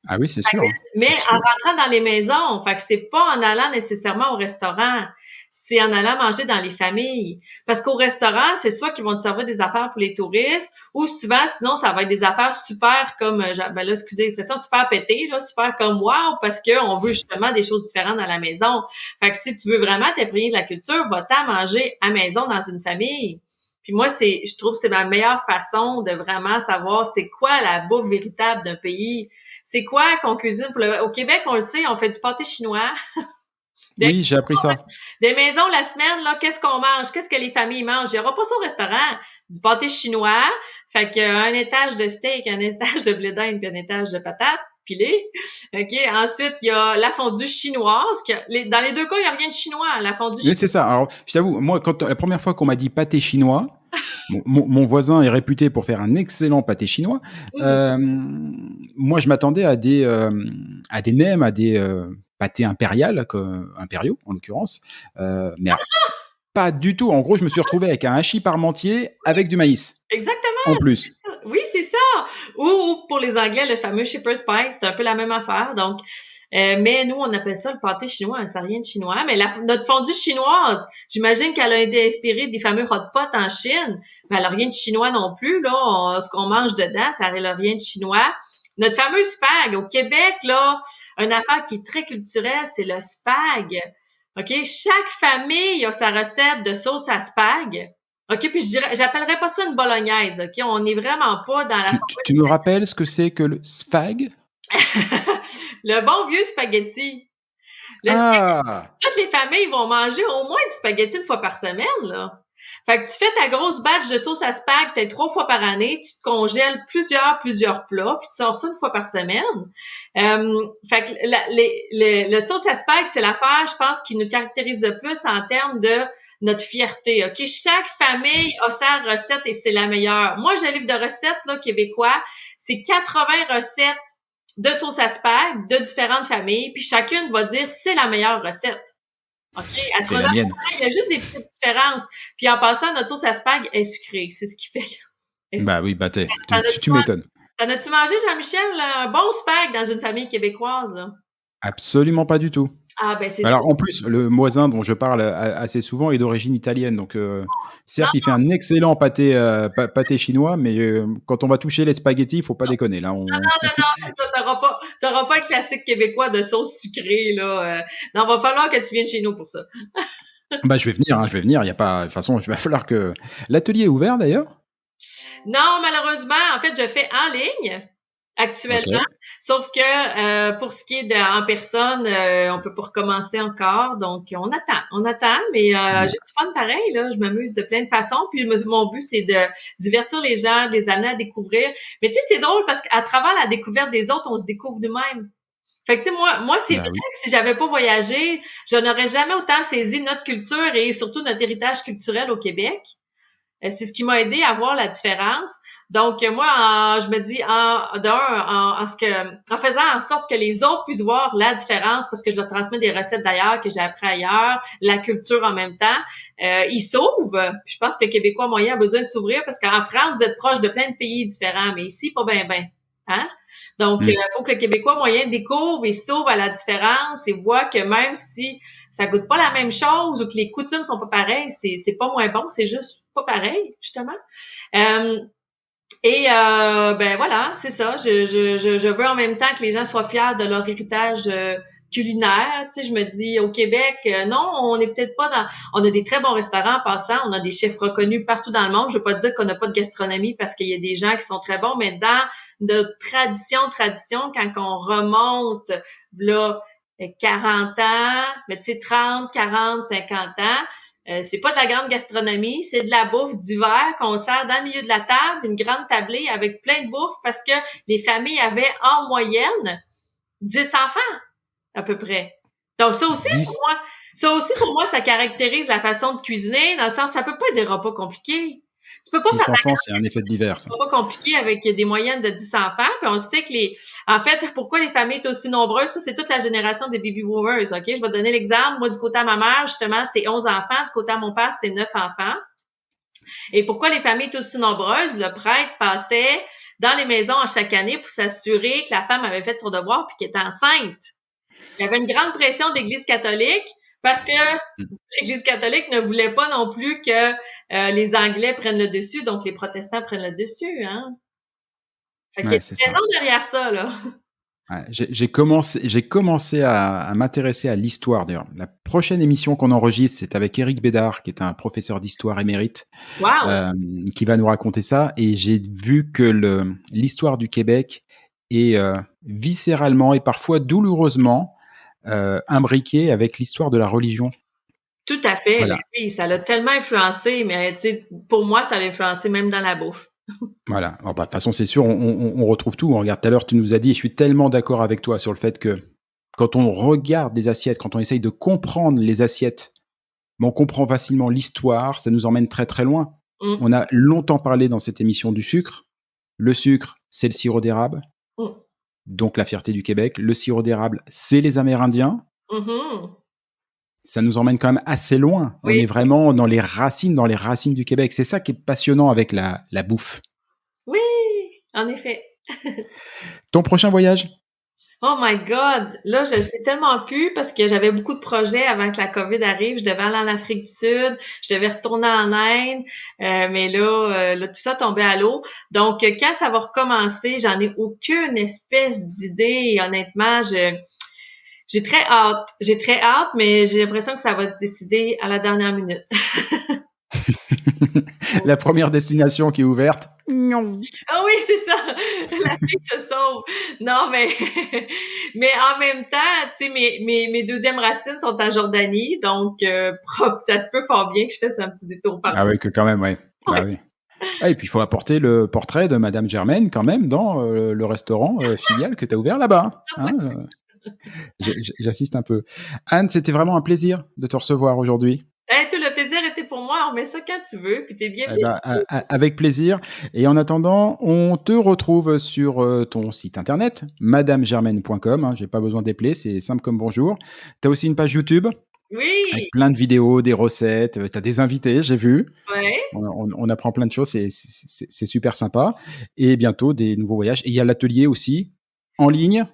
Ah oui, c'est sûr, Mais c'est en sûr. rentrant dans les maisons, fait que c'est pas en allant nécessairement au restaurant, c'est en allant manger dans les familles. Parce qu'au restaurant, c'est soit qu'ils vont te servir des affaires pour les touristes, ou souvent, sinon, ça va être des affaires super comme, ben là, excusez l'expression, super pétées, là, super comme wow, parce qu'on veut justement des choses différentes dans la maison. Fait que si tu veux vraiment t'imprégner de la culture, va-t'en manger à maison dans une famille. Puis moi, je trouve que c'est ma meilleure façon de vraiment savoir c'est quoi la bouffe véritable d'un pays. C'est quoi qu'on cuisine au Québec, on le sait, on fait du pâté chinois. Des, Oui, j'ai appris ça. des maisons la semaine, là, qu'est-ce qu'on mange? Qu'est-ce que les familles mangent? Il n'y aura pas ça au restaurant. Du pâté chinois. Fait un étage de steak, un étage de blé d'Inde, puis un étage de patates pilées. OK. Ensuite, il y a la fondue chinoise. Dans les deux cas, il n'y a rien de chinois. La fondue Mais chinoise. c'est ça. Alors, je t'avoue, moi, la première fois qu'on m'a dit pâté chinois, mon voisin est réputé pour faire un excellent pâté chinois. Euh, moi, je m'attendais à des nems, à des pâtés impériaux, en l'occurrence. Mais alors, pas du tout. En gros, je me suis retrouvé avec un hachis parmentier avec du maïs, Exactement. en plus. Oui, c'est ça. Ou pour les Anglais, le fameux shepherd's pie, c'est un peu la même affaire. Donc, mais nous, on appelle ça le pâté chinois. Ça n'a rien de chinois. Mais notre fondue chinoise, j'imagine qu'elle a été inspirée des fameux hot pots en Chine. Mais elle n'a rien de chinois non plus. Là, ce qu'on mange dedans, ça n'a rien de chinois. Notre fameux spag au Québec, là, une affaire qui est très culturelle, c'est le spag. OK? Chaque famille a sa recette de sauce à spag. OK? Puis j'appellerais pas ça une bolognaise, OK? On n'est vraiment pas dans la Tu me rappelles ce que c'est que le spag? le bon vieux spaghetti. Le Ah! Toutes les familles vont manger au moins du spaghetti une fois par semaine, là. Fait que tu fais ta grosse batch de sauce à spag peut-être 3 fois par année, tu te congèles plusieurs plats, puis tu sors ça une fois par semaine. Fait que le sauce à spag, c'est l'affaire, je pense, qui nous caractérise le plus en termes de notre fierté. OK? Chaque famille a sa recette et c'est la meilleure. Moi, j'ai un livre de recettes là, québécois. C'est 80 recettes de sauce à spag de différentes familles, puis chacune va dire c'est la meilleure recette. OK? Elle C'est sera la là, mienne. il y a juste des petites différences. Puis en passant, notre sauce à spag est sucrée. C'est ce qui fait que. Bah oui, bah T'en tu as-tu m'étonnes. t'en as-tu mangé, Jean-Michel, là? Un bon spag dans une famille québécoise, là? Absolument pas du tout. Ah, ben, c'est ça. Alors en plus, le voisin dont je parle assez souvent est d'origine italienne, donc Non, certes, il fait un excellent pâté chinois, mais quand on va toucher les spaghettis, il faut pas déconner. Là, on... non, c'est ça. T'auras pas un classique québécois de sauce sucrée, là. Non, va falloir que tu viennes chez nous pour ça. Bah, je vais venir, hein, je vais venir. Il y a pas, de toute façon, il va falloir que l'atelier est ouvert d'ailleurs. Non, malheureusement, en fait, je fais en ligne Ok. actuellement. Sauf que pour ce qui est de en personne, on peut pas recommencer encore. Donc, on attend, mais j'ai du fun pareil, là. Je m'amuse de plein de façons. Puis mon but, c'est de divertir les gens, de les amener à découvrir. Mais tu sais, c'est drôle parce qu'à travers la découverte des autres, on se découvre nous-mêmes. Fait que tu sais, moi, c'est vrai Bah oui. que si j'avais pas voyagé, je n'aurais jamais autant saisi notre culture et surtout notre héritage culturel au Québec. C'est ce qui m'a aidé à voir la différence. Donc moi, je me dis en faisant en sorte que les autres puissent voir la différence, parce que je leur transmets des recettes d'ailleurs que j'ai appris ailleurs, la culture en même temps. Ils s'ouvrent. Je pense que le Québécois moyen a besoin de s'ouvrir parce qu'en France, vous êtes proche de plein de pays différents, mais ici, pas ben. Hein? Donc, il Hmm. faut que le Québécois moyen découvre et s'ouvre à la différence et voit que même si ça goûte pas la même chose ou que les coutumes sont pas pareilles, c'est pas moins bon, c'est juste pas pareil, justement. Euh, ben voilà, c'est ça. Je veux en même temps que les gens soient fiers de leur héritage culinaire. Tu sais, je me dis au Québec, non, on n'est peut-être pas dans. On a des très bons restaurants en passant, on a des chefs reconnus partout dans le monde. Je veux pas dire qu'on n'a pas de gastronomie parce qu'il y a des gens qui sont très bons, mais dans de tradition, quand on remonte là 40 ans, mais tu sais 30, 40, 50 ans. C'est pas de la grande gastronomie, c'est de la bouffe d'hiver qu'on sert dans le milieu de la table, une grande tablée avec plein de bouffe parce que les familles avaient en moyenne 10 enfants à peu près. Donc Dix ça aussi pour moi, ça caractérise la façon de cuisiner dans le sens ça peut pas être des repas compliqués. Tu peux pas faire 10 enfants, c'est un effet de divers, ça. pas compliqué avec des moyennes de 10 enfants. Puis on sait que en fait, pourquoi les familles sont aussi nombreuses, ça, c'est toute la génération des baby boomers, OK? Je vais te donner l'exemple. Moi, du côté de ma mère, justement, c'est 11 enfants. Du côté de mon père, c'est 9 enfants. Et pourquoi les familles sont aussi nombreuses? Le prêtre passait dans les maisons à chaque année pour s'assurer que la femme avait fait son devoir puis qu'elle était enceinte. Il y avait une grande pression de l'Église catholique parce que l'Église catholique ne voulait pas non plus que les Anglais prennent le dessus, donc les protestants prennent le dessus, hein? Fait qu'il y a Ouais, c'est une ça. raison derrière ça, là. Ouais, j'ai commencé à m'intéresser à l'histoire. D'ailleurs, la prochaine émission qu'on enregistre, c'est avec Éric Bédard, qui est un professeur d'histoire émérite, Wow! euh, qui va nous raconter ça. Et j'ai vu que l'histoire du Québec est viscéralement et parfois douloureusement imbriquée avec l'histoire de la religion. Tout à fait. Ben Voilà. oui, ça l'a tellement influencé, mais tu sais, pour moi, ça l'a influencé même dans la bouffe. Voilà. Alors, bah, de toute façon, c'est sûr, on retrouve tout. On regarde tout à l'heure, tu nous as dit, et je suis tellement d'accord avec toi sur le fait que quand on regarde des assiettes, quand on essaye de comprendre les assiettes, mais on comprend facilement l'histoire, ça nous emmène très très loin. Mmh, On a longtemps parlé dans cette émission du sucre. Le sucre, c'est le sirop d'érable, mmh, donc la fierté du Québec. Le sirop d'érable, c'est les Amérindiens. mmh. Ça nous emmène quand même assez loin. On Oui, est vraiment dans les racines du Québec. C'est ça qui est passionnant avec la bouffe. oui, en effet. Ton prochain voyage? Oh my God! Là, je sais tellement plus parce que j'avais beaucoup de projets avant que la COVID arrive. Je devais aller en Afrique du Sud, je devais retourner en Inde, mais là, tout ça tombait à l'eau. Donc, quand ça va recommencer, j'en ai aucune espèce d'idée. Et honnêtement, J'ai très hâte. J'ai très hâte, mais j'ai l'impression que ça va se décider à la dernière minute. La première destination qui est ouverte. Non. Ah oui, c'est ça. La fille se sauve. Non, mais mais en même temps, tu sais, mes deuxièmes racines sont en Jordanie, donc ça se peut fort bien que je fasse un petit détour par là. Ah oui, que quand même, ouais. Bah oui. Ah, et puis il faut apporter le portrait de Madame Germaine quand même dans le restaurant filial que tu as ouvert là-bas. Hein, j'assiste un peu. Anne, c'était vraiment un plaisir de te recevoir aujourd'hui. Tout le plaisir était pour moi. On met ça quand tu veux, puis t'es Eh bienvenue. ben, avec plaisir. Et en attendant, on te retrouve sur ton site internet, madamegermaine.com. Hein, j'ai pas besoin d'épeler, c'est simple comme bonjour. Tu as aussi une page YouTube Oui. avec plein de vidéos, des recettes. Tu as des invités, j'ai vu. Ouais. On apprend plein de choses, c'est super sympa. Et bientôt, des nouveaux voyages. Et il y a l'atelier aussi, en ligne.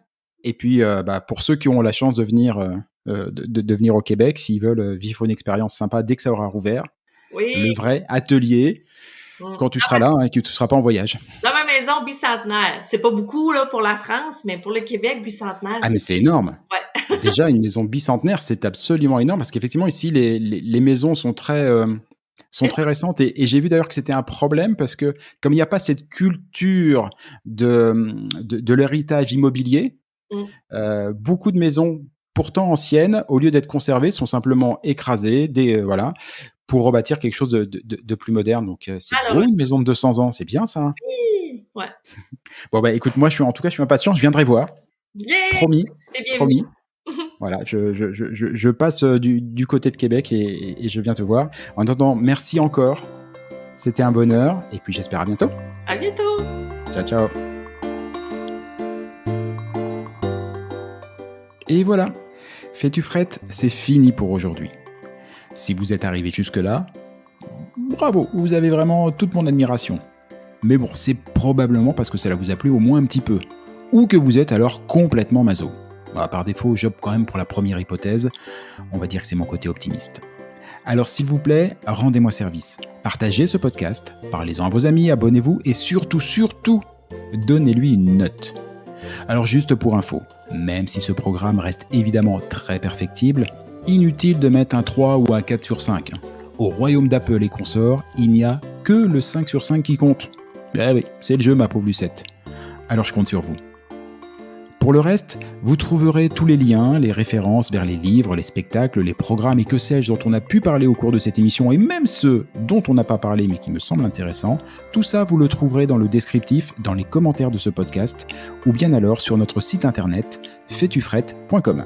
Et puis, pour ceux qui ont la chance de venir, de venir au Québec, s'ils veulent vivre une expérience sympa dès que ça aura rouvert, Oui. le vrai atelier, quand tu seras là et que tu ne seras pas en voyage. Dans ma maison bicentenaire. C'est pas beaucoup là pour la France, mais pour le Québec, bicentenaire. Ah, mais c'est énorme. Ouais. Déjà, une maison bicentenaire, c'est absolument énorme parce qu'effectivement, ici, les maisons sont très récentes et j'ai vu d'ailleurs que c'était un problème parce que comme il n'y a pas cette culture de l'héritage immobilier, beaucoup de maisons pourtant anciennes, au lieu d'être conservées, sont simplement écrasées, voilà, pour rebâtir quelque chose de plus moderne. Donc c'est beau, une maison de 200 ans, c'est bien ça. Oui, ouais. Bon bah écoute, moi je suis impatient, je viendrai voir. Yeah! Promis, T'es bienvenue. promis. Voilà, je passe du côté de Québec et je viens te voir. En attendant, merci encore. C'était un bonheur et puis j'espère à bientôt. À bientôt. Ciao, ciao. Et voilà, Fais-tu frette, c'est fini pour aujourd'hui. Si vous êtes arrivé jusque-là, bravo, vous avez vraiment toute mon admiration. Mais bon, c'est probablement parce que cela vous a plu au moins un petit peu. Ou que vous êtes alors complètement maso. Par défaut, j'opte quand même pour la première hypothèse. On va dire que c'est mon côté optimiste. Alors s'il vous plaît, rendez-moi service. Partagez ce podcast, parlez-en à vos amis, abonnez-vous et surtout, donnez-lui une note. Alors juste pour info, même si ce programme reste évidemment très perfectible, inutile de mettre un 3 ou un 4 sur 5. Au royaume d'Apple et consorts, il n'y a que le 5 sur 5 qui compte. Eh oui, c'est le jeu ma pauvre Lucette. Alors je compte sur vous. Pour le reste, vous trouverez tous les liens, les références vers les livres, les spectacles, les programmes et que sais-je dont on a pu parler au cours de cette émission et même ceux dont on n'a pas parlé mais qui me semblent intéressants. Tout ça, vous le trouverez dans le descriptif, dans les commentaires de ce podcast ou bien alors sur notre site internet faitufrette.com.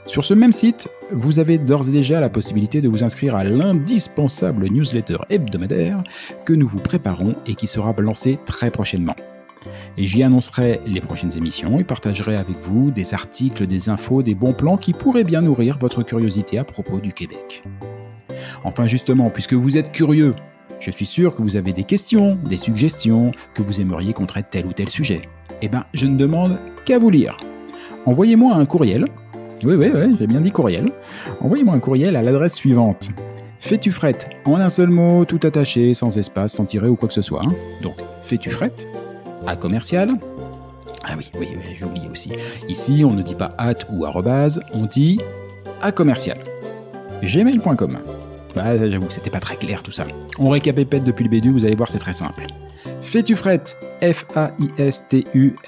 Sur ce même site, vous avez d'ores et déjà la possibilité de vous inscrire à l'indispensable newsletter hebdomadaire que nous vous préparons et qui sera lancé très prochainement. Et j'y annoncerai les prochaines émissions et partagerai avec vous des articles, des infos, des bons plans qui pourraient bien nourrir votre curiosité à propos du Québec. Enfin justement, puisque vous êtes curieux, je suis sûr que vous avez des questions, des suggestions, que vous aimeriez qu'on traite tel ou tel sujet. Eh bien, je ne demande qu'à vous lire. Envoyez-moi un courriel. Oui, j'ai bien dit courriel. Envoyez-moi un courriel à l'adresse suivante. Faitufrette, en un seul mot, tout attaché, sans espace, sans tiret ou quoi que ce soit. Donc, Faitufrette, à commercial. Ah oui, j'ai oublié aussi. Ici, on ne dit pas at ou arrobase, on dit à commercial. gmail.com. J'avoue, c'était pas très clair tout ça. On récapépète depuis le début, vous allez voir, c'est très simple. Faitufrette,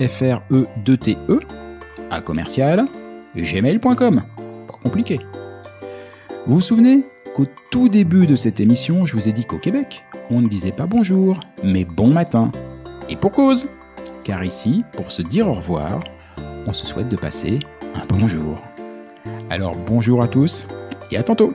Faistufre2te, à commercial, gmail.com. Pas compliqué. Vous vous souvenez qu'au tout début de cette émission, je vous ai dit qu'au Québec, on ne disait pas bonjour, mais bon matin. Et pour cause, car ici, pour se dire au revoir, on se souhaite de passer un bon jour. Alors bonjour à tous et à tantôt.